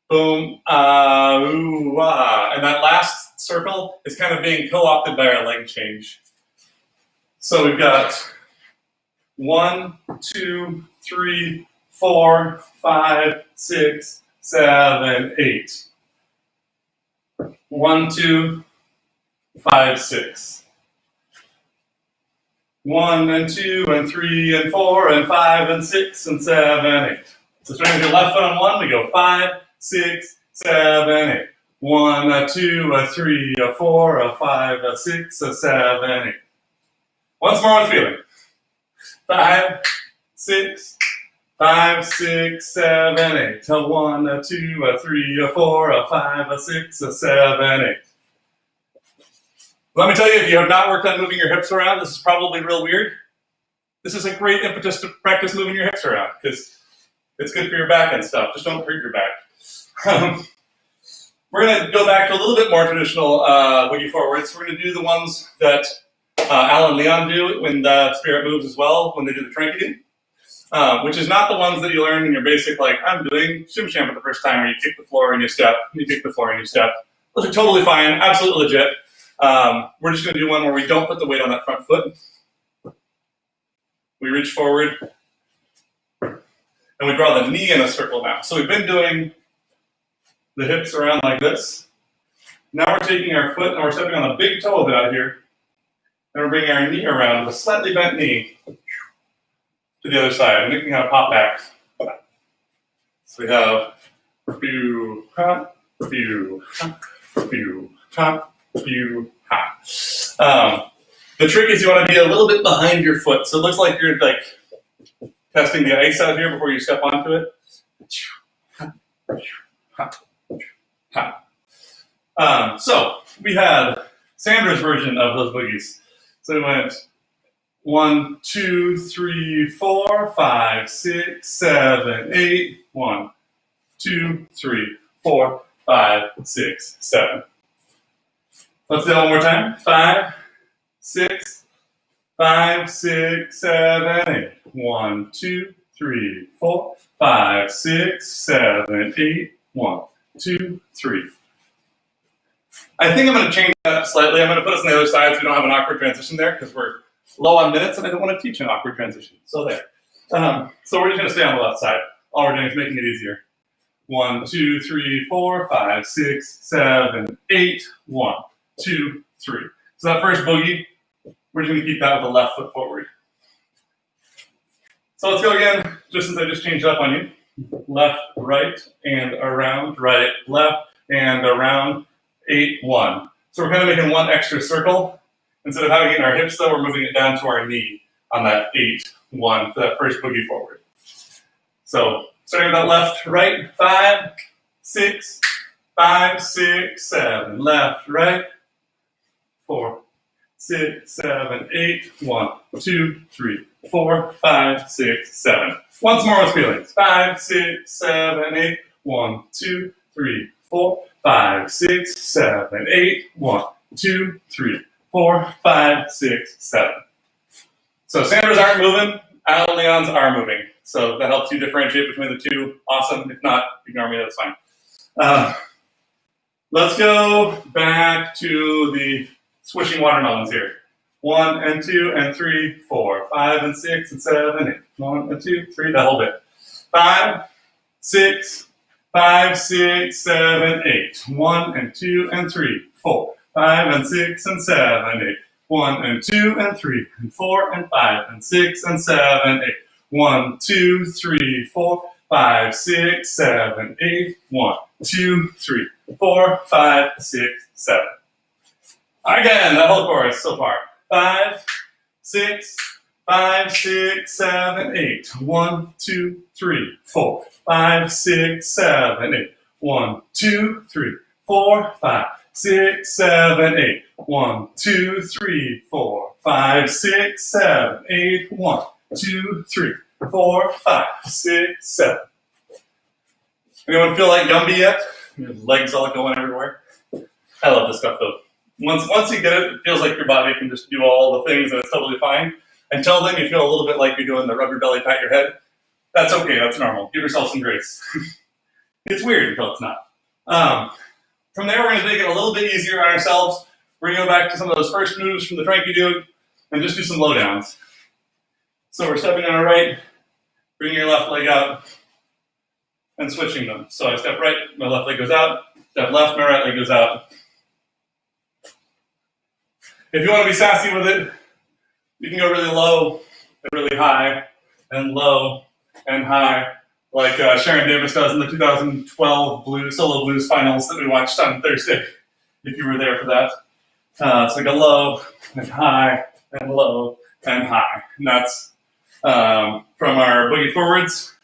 boom, ah, ooh, ah. And that last circle is kind of being co-opted by our leg change. So we've got 1, 2, 3, 4, 5, 6, 7, 8. 1, 2, 5, 6. 1 and 2 and 3 and 4 and 5 and 6 and 7, 8. So starting with your left foot on 1, we go 5, 6, 7, 8. 1, a 2, a 3, a 4, a 5, a 6, a 7, 8. Once more with feeling. 5, 6, 5, 6, 7, 8. A 1, a 2, a 3, a 4, a 5, a 6, a 7, 8. Let me tell you, if you have not worked on moving your hips around, this is probably real weird. This is a great impetus to practice moving your hips around because it's good for your back and stuff. Just don't hurt your back. We're going to go back to a little bit more traditional boogie forwards. We're going to do the ones that Al and Leon do when the spirit moves as well, when they do the tranky, which is not the ones that you learn in your basic, like, I'm doing shim sham for the first time, where you kick the floor and you step, you kick the floor and you step. Those are totally fine, absolutely legit. We're just going to do one where we don't put the weight on that front foot. We reach forward, and we draw the knee in a circle now. So we've been doing the hips around like this. Now we're taking our foot and we're stepping on the big toe of it out here, and we're bringing our knee around with a slightly bent knee to the other side, and we can kind of pop back. So we have few, ha, few, ha, few, ha. The trick is you want to be a little bit behind your foot, so it looks like you're like testing the ice out here before you step onto it. So we had Sandra's version of those boogies. So we went 1, 2, 3, 4, 5, 6, 7, 8. 1, 2, 3, 4, 5, 6, 7. Let's do it one more time. 5, 6, 5, 6, 7, 8. 1, 2, 3, 4, 5, 6, 7, 8. 1, 2, 3. I think I'm going to change that slightly. I'm going to put us on the other side so we don't have an awkward transition there because we're low on minutes and I don't want to teach an awkward transition. So there. So we're just going to stay on the left side. All we're doing is making it easier. 1, 2, 3, 4, 5, 6, 7, 8. 1, 2, 3. So that first boogie, we're just going to keep that with the left foot forward. So let's go again, just since I just changed it up on you. Left, right, and around, right, left, and around, 8, 1. So we're kind of making one extra circle. Instead of having it in our hips, though, we're moving it down to our knee on that 8, 1 for that first boogie forward. So starting with that left, right, 5, 6, 5, 6, 7. Left, right, 4, 6, 7, 8. 1, 2, 3, 4, 5, 6, 7. Once more with feelings. 5, 6, 7, 8. 1, 2, 3, 4, 5, 6, 7, 8. 1, 2, 3, 4, 5, 6, 7. So Sanders aren't moving, Al Leons are moving. So if that helps you differentiate between the two, awesome. If not, ignore me, that's fine. Let's go back to the swishing watermelons here. 1 and 2 and 3, 4, 5 and 6 and 7, 8. 1 and 2, 3, that whole bit. 5, 6, 5, 6, 7, 8. 1 and 2 and 3, 4, 5 and 6 and 7, 8. 1 and 2 and 3 and 4 and 5 and 6 and 7, 8. 1, 2, 3, 4, 5, 6, 7, 8. 1, 2, 3, 4, 5, 6, 7. Again, that whole chorus so far. 5, 6, 5, 6, 7, 8. 1, 2, 3, 4, 5, 6, 7, 8. 1, 2, 3, 4, 5, 6, 7, 8. 1, 2, 3, 4, 5, 6, 7, 8. 1, 2, 3, 4, 5, 6, 7. Anyone feel like Gumby yet? Your legs all going everywhere. I love this stuff though. Once you get it, it feels like your body can just do all the things and it's totally fine. Until then, you feel a little bit like you're doing the rub your belly, pat your head. That's okay, that's normal. Give yourself some grace. It's weird until it's not. From there, we're going to make it a little bit easier on ourselves. We're going to go back to some of those first moves from the Tranky Dude and just do some low downs. So we're stepping on our right, bringing your left leg out, and switching them. So I step right, my left leg goes out, step left, my right leg goes out. If you want to be sassy with it, you can go really low and really high, and low and high, like Sharon Davis does in the 2012 solo blues finals that we watched on Thursday, if you were there for that. So go low and high and low and high. And that's from our boogie forwards.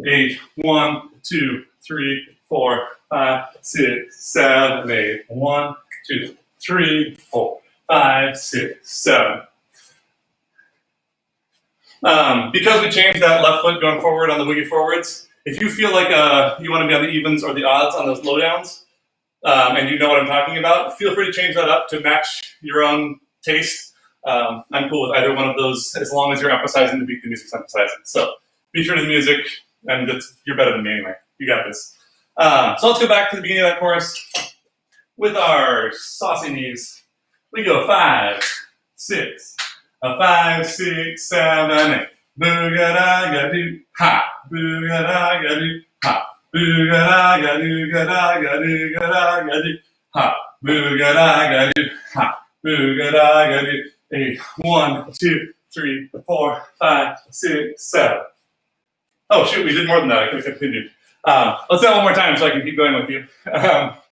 8, 1, 2, 3, 4, 5, 6, 7, 8. 1, 2, 3, 4, 5, 6, 7. Because we changed that left foot going forward on the boogie forwards, if you feel like you want to be on the evens or the odds on those low downs, and you know what I'm talking about, feel free to change that up to match your own taste. I'm cool with either one of those as long as you're emphasizing the beat the music's emphasizing. So be true to the music, and you're better than me anyway. You got this. So let's go back to the beginning of that chorus with our saucy knees. We go 5, 6, 5, 6, 7, 8. Booga-da-ga-doo, ha. Booga-da-ga-doo, ha. Booga-da-ga-doo-ga-da-ga-doo-ga-da-ga-doo, ha. Booga-da-ga-doo, ha. Booga-da-ga-doo. 8, 1, 2, 3, 4, 5, 6, 7. Oh shoot, we did more than that. I could have continued. Let's do that one more time so I can keep going with you. That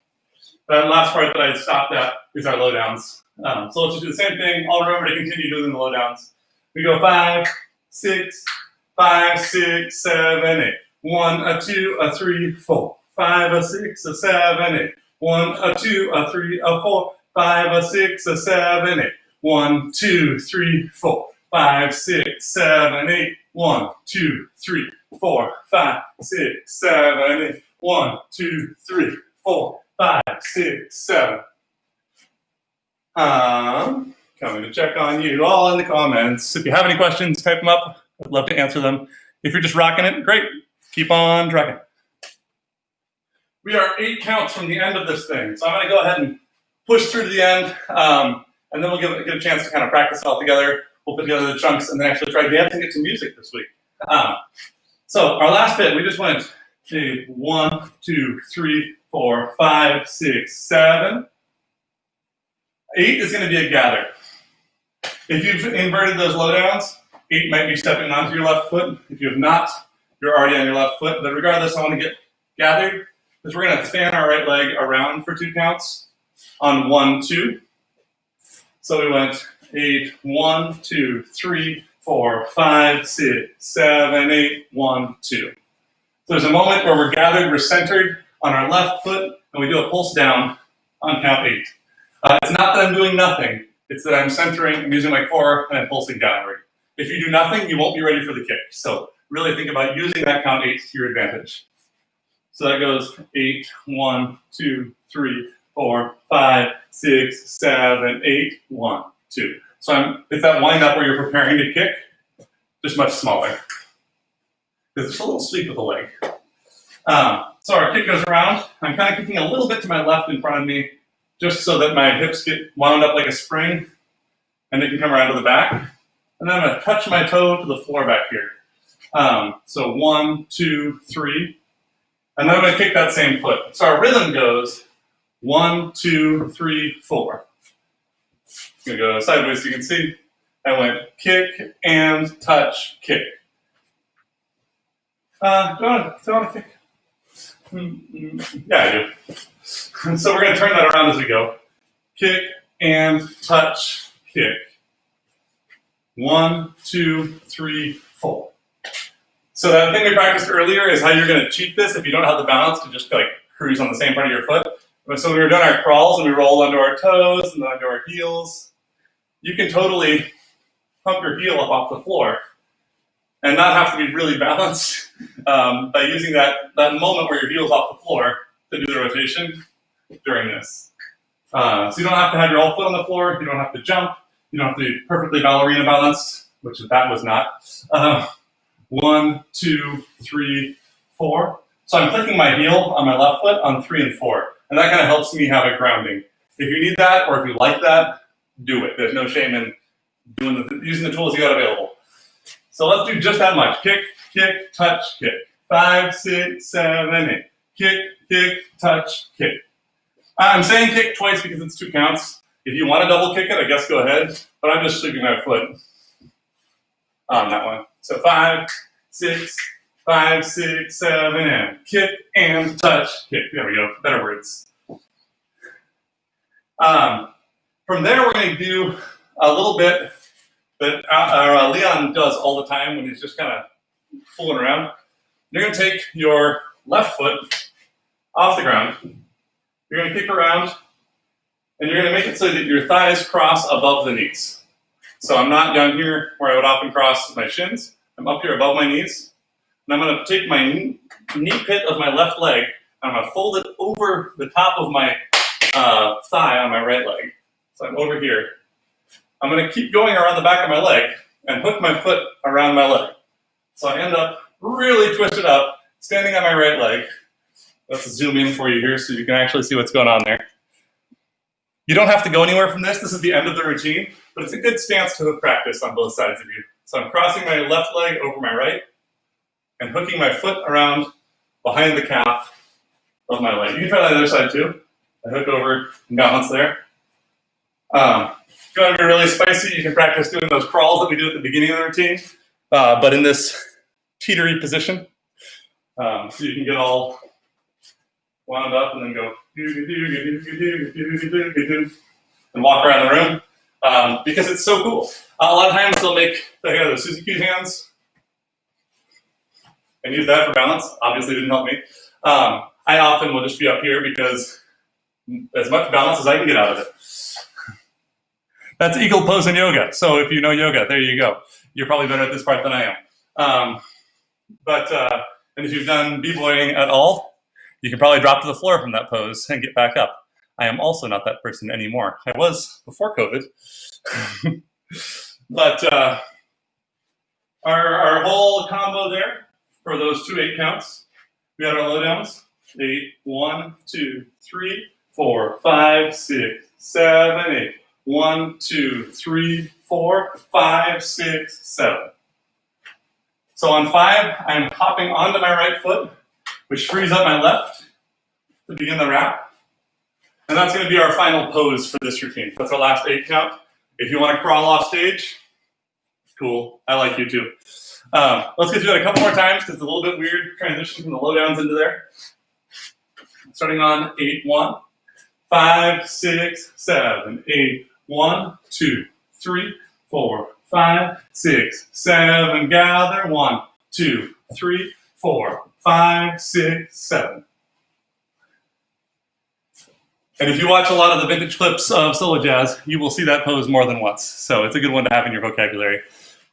last part that I stopped at is our low downs. So let's just do the same thing. I'll remember to continue doing the low downs. We go 5, 6, 5, 6, 7, 8. 1, 2, 3, 4. 5, 6, 7, 8. 1, 2, 3, 4. 5, 6, 7, 8. 1, 2, 3, 4. 5, 6, 7, 8. 1, 2, 3, 4, 5, 6, 7, 8. 1, 2, 3, 4, 5, 6, 7. Coming to check on you all in the comments. If you have any questions, type them up. I'd love to answer them. If you're just rocking it, great. Keep on rocking. We are 8 counts from the end of this thing. So I'm going to go ahead and push through to the end, and then we'll get a chance to kind of practice it all together. We'll put together the chunks and then actually try dancing it to music this week. So our last bit, we just went to 1, 2, 3, 4, 5, 6, 7. 8 is going to be a gather. If you've inverted those low downs, 8 might be stepping onto your left foot. If you have not, you're already on your left foot. But regardless, I want to get gathered. is we're gonna fan our right leg around for 2 counts on 1, 2. So we went 8, 1, 2, 3, 4, 5, 6, 7, 8, 1, 2. So there's a moment where we're gathered, we're centered on our left foot, and we do a pulse down on count 8. It's not that I'm doing nothing, it's that I'm centering, I'm using my core, and I'm pulsing downward. If you do nothing, you won't be ready for the kick. So really think about using that count 8 to your advantage. So that goes 8, 1, 2, 3, 4, 5, 6, 7, 8, 1, 2. So it's that wind up where you're preparing to kick, just much smaller. Because it's a little sweep with the leg. So our kick goes around. I'm kind of kicking a little bit to my left in front of me, just so that my hips get wound up like a spring, and they can come around to the back. And then I'm going to touch my toe to the floor back here. So 1, 2, 3. And then I'm going to kick that same foot. So our rhythm goes 1, 2, 3, 4. I'm going to go sideways so you can see. I went kick and touch, kick. Do I want to kick? Yeah, I do. So we're going to turn that around as we go. Kick and touch, kick. 1, 2, 3, 4. So that thing we practiced earlier is how you're going to cheat this if you don't have the balance to just like cruise on the same part of your foot. So when we were doing our crawls and we roll onto our toes and then onto our heels, you can totally pump your heel up off the floor and not have to be really balanced by using that moment where your heel's off the floor to do the rotation during this. So you don't have to have your whole foot on the floor, you don't have to jump, you don't have to be perfectly ballerina balanced, which that was not. 1, 2, 3, 4. So I'm clicking my heel on my left foot on 3 and 4. And that kind of helps me have a grounding. If you need that or if you like that, do it. There's no shame in using the tools you got available. So let's do just that much. Kick, kick, touch, kick. 5, 6, 7, 8. Kick, kick, touch, kick. I'm saying kick twice because it's 2 counts. If you want to double kick it, I guess go ahead. But I'm just sweeping my foot on that one. So 5, 6, 5, 6, 7, and kick and touch, kick. There we go. Better words. From there, we're going to do a little bit that Leon does all the time when he's just kind of fooling around. You're going to take your left foot off the ground. You're going to kick around, and you're going to make it so that your thighs cross above the knees. So I'm not down here where I would often cross my shins. I'm up here above my knees. And I'm going to take my knee pit of my left leg, and I'm going to fold it over the top of my thigh on my right leg. So I'm over here. I'm going to keep going around the back of my leg and hook my foot around my leg. So I end up really twisted up, standing on my right leg. Let's zoom in for you here so you can actually see what's going on there. You don't have to go anywhere from this. This is the end of the routine, but it's a good stance to have practiced on both sides of you. So I'm crossing my left leg over my right and hooking my foot around behind the calf of my leg. You can try that other side too. I hook over and balance there. If you want to be really spicy, you can practice doing those crawls that we do at the beginning of the routine, but in this teetery position. So you can get all wound up and then go and walk around the room because it's so cool. A lot of times they'll make the Suzuki hands and use that for balance. Obviously, it didn't help me. I often will just be up here because as much balance as I can get out of it. That's eagle pose in yoga. So if you know yoga, there you go. You're probably better at this part than I am. And if you've done b-boying at all, you can probably drop to the floor from that pose and get back up. I am also not that person anymore. I was before COVID. But our whole combo there for those 2 8 counts, we had our low downs. 8, 1, 2, 3, 4, 5, 6, 7, 8. 1, 2, 3, 4, 5, 6, 7. So on 5, I'm hopping onto my right foot, which frees up my left to begin the wrap. And that's going to be our final pose for this routine. That's our last 8 count. If you want to crawl off stage, cool. I like you too. Let's get through that a couple more times because it's a little bit weird transition from the low downs into there. Starting on 8, 1, 5, 6, 7, 8, 1, 2, 3, 4, 5, 6, 7. Gather 1, 2, 3, 4, 5, 6, 7. And if you watch a lot of the vintage clips of solo jazz, you will see that pose more than once. So it's a good one to have in your vocabulary.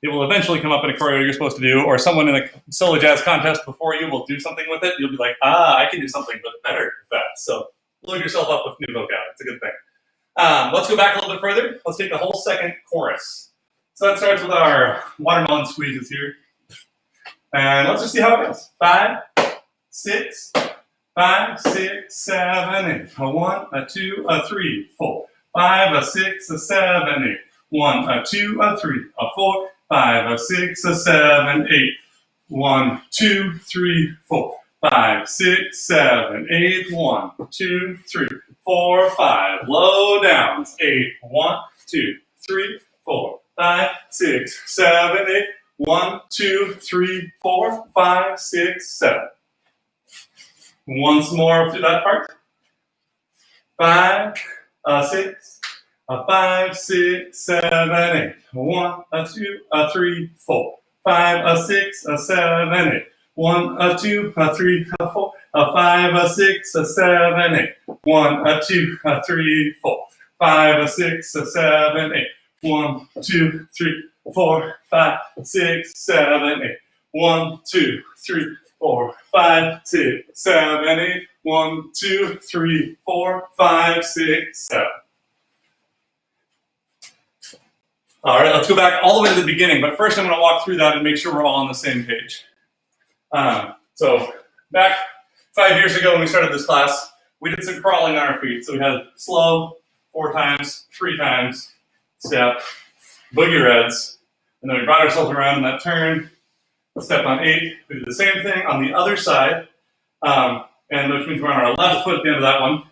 It will eventually come up in a choreo you're supposed to do, or someone in a solo jazz contest before you will do something with it. You'll be like, I can do something but better with that. So load yourself up with new vocab. It's a good thing. Let's go back a little bit further. Let's take the whole second chorus. So that starts with our watermelon squeezes here. And let's just see how it goes. 5, 6, 5, 6, 7, 8. A 1, a 2, a 3, 4. 5, a 6, a 7, 8. 1, a 2, a 3, a 4. 5, a 6, a 7, 8. 1, 2, 3, 4. 5, 6, 7, 8. 1, 2, 3, 4, 5. Low downs. 8. 1, 2, 3, 4. 5, 6, 7, 8. 1, 2, 3, 4, 5, 6, 7. Once more through that part. 5, 6, 5, 6, 7, 8. 1, 2, 3, 4. 5, 6, 7, 8. 1, 2, 3, 4. 5, 6, 7, 8. 1, 2, 3, 4. 5, 6, 7, 8. 1, 2, 3, 4, 5, 6, 7, 8. 1, 2, 3, 4, 5, 6, 7, 8. 1, 2, 3, 4, 5, 6, 7. All right, let's go back all the way to the beginning, but first I'm going to walk through that and make sure we're all on the same page. So back 5 years ago when we started this class, we did some crawling on our feet. So we had slow, 4 times, 3 times, step, boogie reds, and then we brought ourselves around in that turn, step on 8. We did the same thing on the other side, and which means we're on our left foot at the end of that one.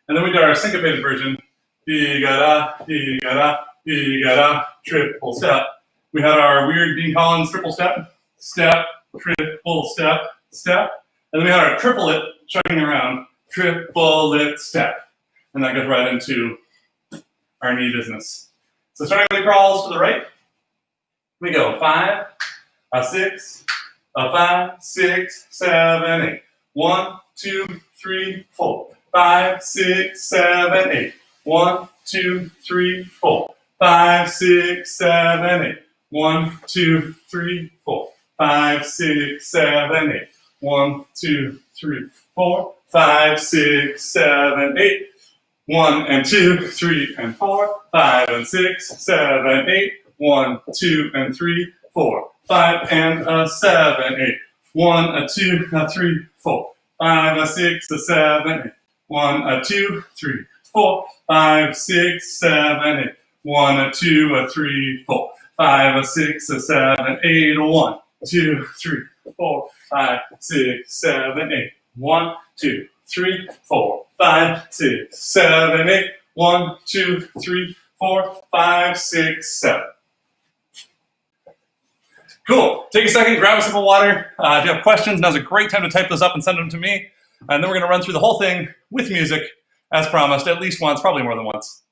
And then we did our syncopated version, di-ga-da, di-ga-da, di-ga-da, triple step. We had our weird Dean Collins triple step, step, triple step, step. And then we had our triplet chugging around, triplet step. And that goes right into our knee business. So starting with the crawls to the right, we go 5, 6, 5, 6, 7, 8. 1, 2, 3, 4. 5, 6, 7, 8. 1, 2, 3, 4. 5, 6, 7, 8. 1, 2, 3, 4. 5, 6, 7, 8. 1, 2, 3, 4. 5, 6, 7, 8. 1 and 2, 3 and 4. 5 and 6, 7, 8. 1, 2 and 3, 4. 5 and 7, 8. 1, 2, 3, 4. 5, 6, 7, 8. 1, 2, 3, 4. 5, 6, 7, 8. 1, 2, 3, 4. 5, 6, 7, 8. 1, 2, 3, 4. 5, 6, 7, 8. 1, 2, 3, 4. 5, 6, 7, 8. 1, 2, 3, 4. 5, 6, 7. Cool. Take a second, grab a sip of water. If you have questions, now's a great time to type those up and send them to me. And then we're going to run through the whole thing with music, as promised, at least once, probably more than once.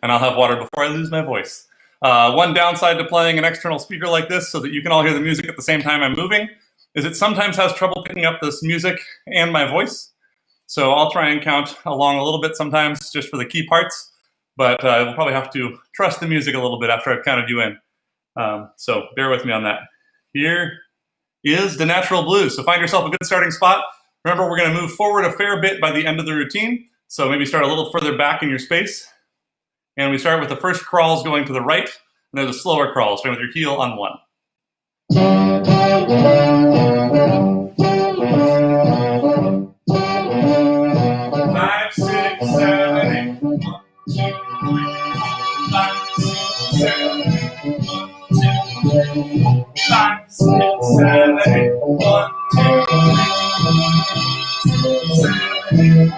And I'll have water before I lose my voice. One downside to playing an external speaker like this so that you can all hear the music at the same time I'm moving is it sometimes has trouble picking up this music and my voice. So I'll try and count along a little bit sometimes just for the key parts. But we'll probably have to trust the music a little bit after I've counted you in. So bear with me on that. Here is the natural blues. So find yourself a good starting spot. Remember, we're going to move forward a fair bit by the end of the routine. So maybe start a little further back in your space. And we start with the first crawls going to the right, and then the slower crawls, starting with your heel on 1. 5, 6, 7, 8. 1, 2, 3, 5, 6, 7, 8. 1, 2, 3, 5, 6, 7, 8. 1, 2, 3,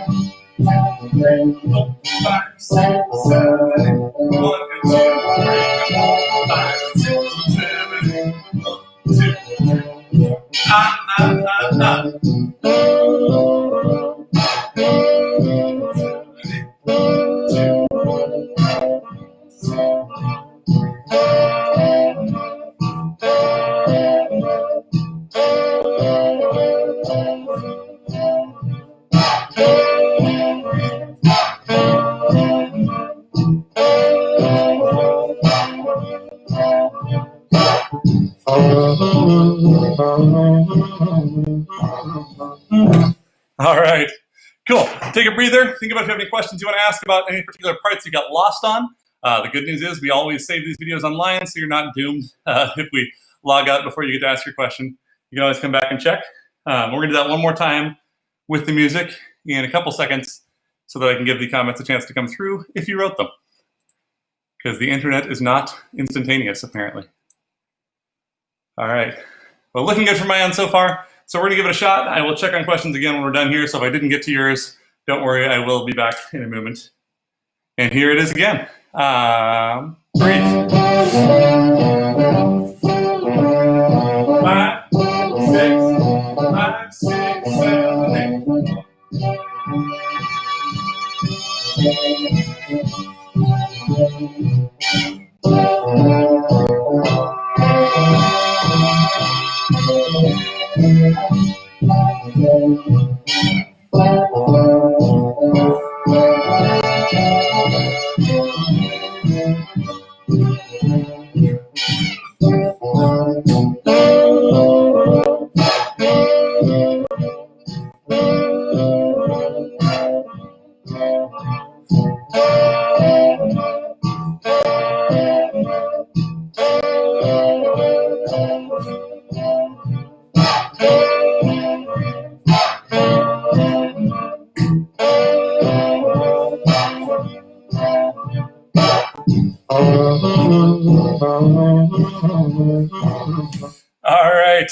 7, 8. 4, 5, 6, 7, 8. 1 and 2, 3, 4, 5, 6, 7, 8. 1, 2, 3, All right, cool. Take a breather. Think about if you have any questions you want to ask about any particular parts you got lost on. The good news is we always save these videos online, so you're not doomed if we log out before you get to ask your question. You can always come back and check. We're going to do that one more time with the music in a couple seconds so that I can give the comments a chance to come through if you wrote them. Because the internet is not instantaneous, apparently. All right. Well, looking good from my end so far. So we're going to give it a shot. I will check on questions again when we're done here. So if I didn't get to yours, don't worry. I will be back in a moment. And here it is again. Breathe. 5, 6, 7, 8. All right.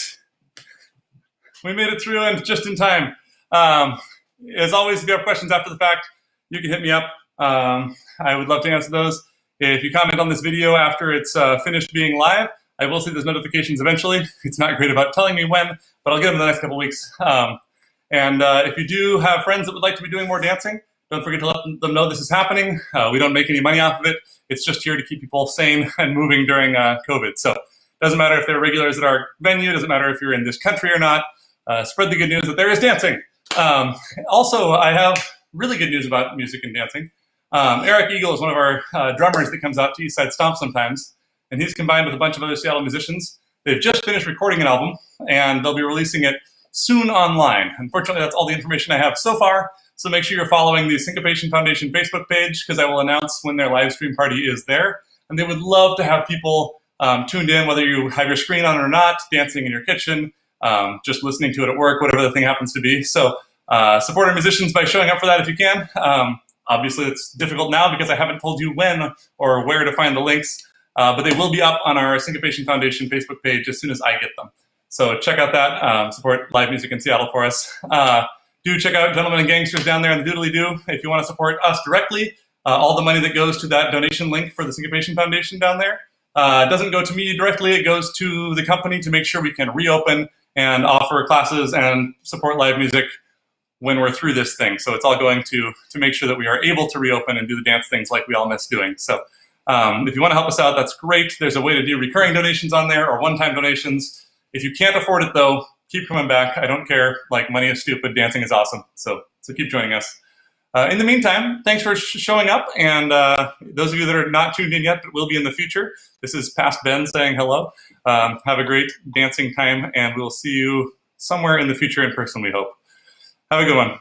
We made it through and just in time. As always, if you have questions after the fact, you can hit me up. I would love to answer those. If you comment on this video after it's finished being live, I will see those notifications eventually. It's not great about telling me when, but I'll get them in the next couple weeks. If you do have friends that would like to be doing more dancing, don't forget to let them know this is happening. We don't make any money off of it. It's just here to keep people sane and moving during COVID. So it doesn't matter if they're regulars at our venue, doesn't matter if you're in this country or not. Spread the good news that there is dancing. Also, I have really good news about music and dancing. Eric Eagle is one of our drummers that comes out to Eastside Stomp sometimes, and he's combined with a bunch of other Seattle musicians. They've just finished recording an album, and they'll be releasing it soon online. Unfortunately, that's all the information I have so far, so make sure you're following the Syncopation Foundation Facebook page, because I will announce when their live stream party is there, and they would love to have people tuned in, whether you have your screen on or not, dancing in your kitchen, just listening to it at work, whatever the thing happens to be. So support our musicians by showing up for that if you can. Obviously, it's difficult now because I haven't told you when or where to find the links, but they will be up on our Syncopation Foundation Facebook page as soon as I get them. So check out that, support live music in Seattle for us. Do check out Gentlemen and Gangsters down there in the doodly-doo if you want to support us directly. All the money that goes to that donation link for the Syncopation Foundation down there doesn't go to me directly. It goes to the company to make sure we can reopen and offer classes and support live music when we're through this thing. So it's all going to make sure that we are able to reopen and do the dance things like we all miss doing. So if you want to help us out, that's great. There's a way to do recurring donations on there or one-time donations. If you can't afford it, though, keep coming back. I don't care. Like, money is stupid. Dancing is awesome. So keep joining us. In the meantime, thanks for showing up. And those of you that are not tuned in yet but will be in the future, this is Past Ben saying hello. Have a great dancing time, and we'll see you somewhere in the future in person, we hope. Have a good one.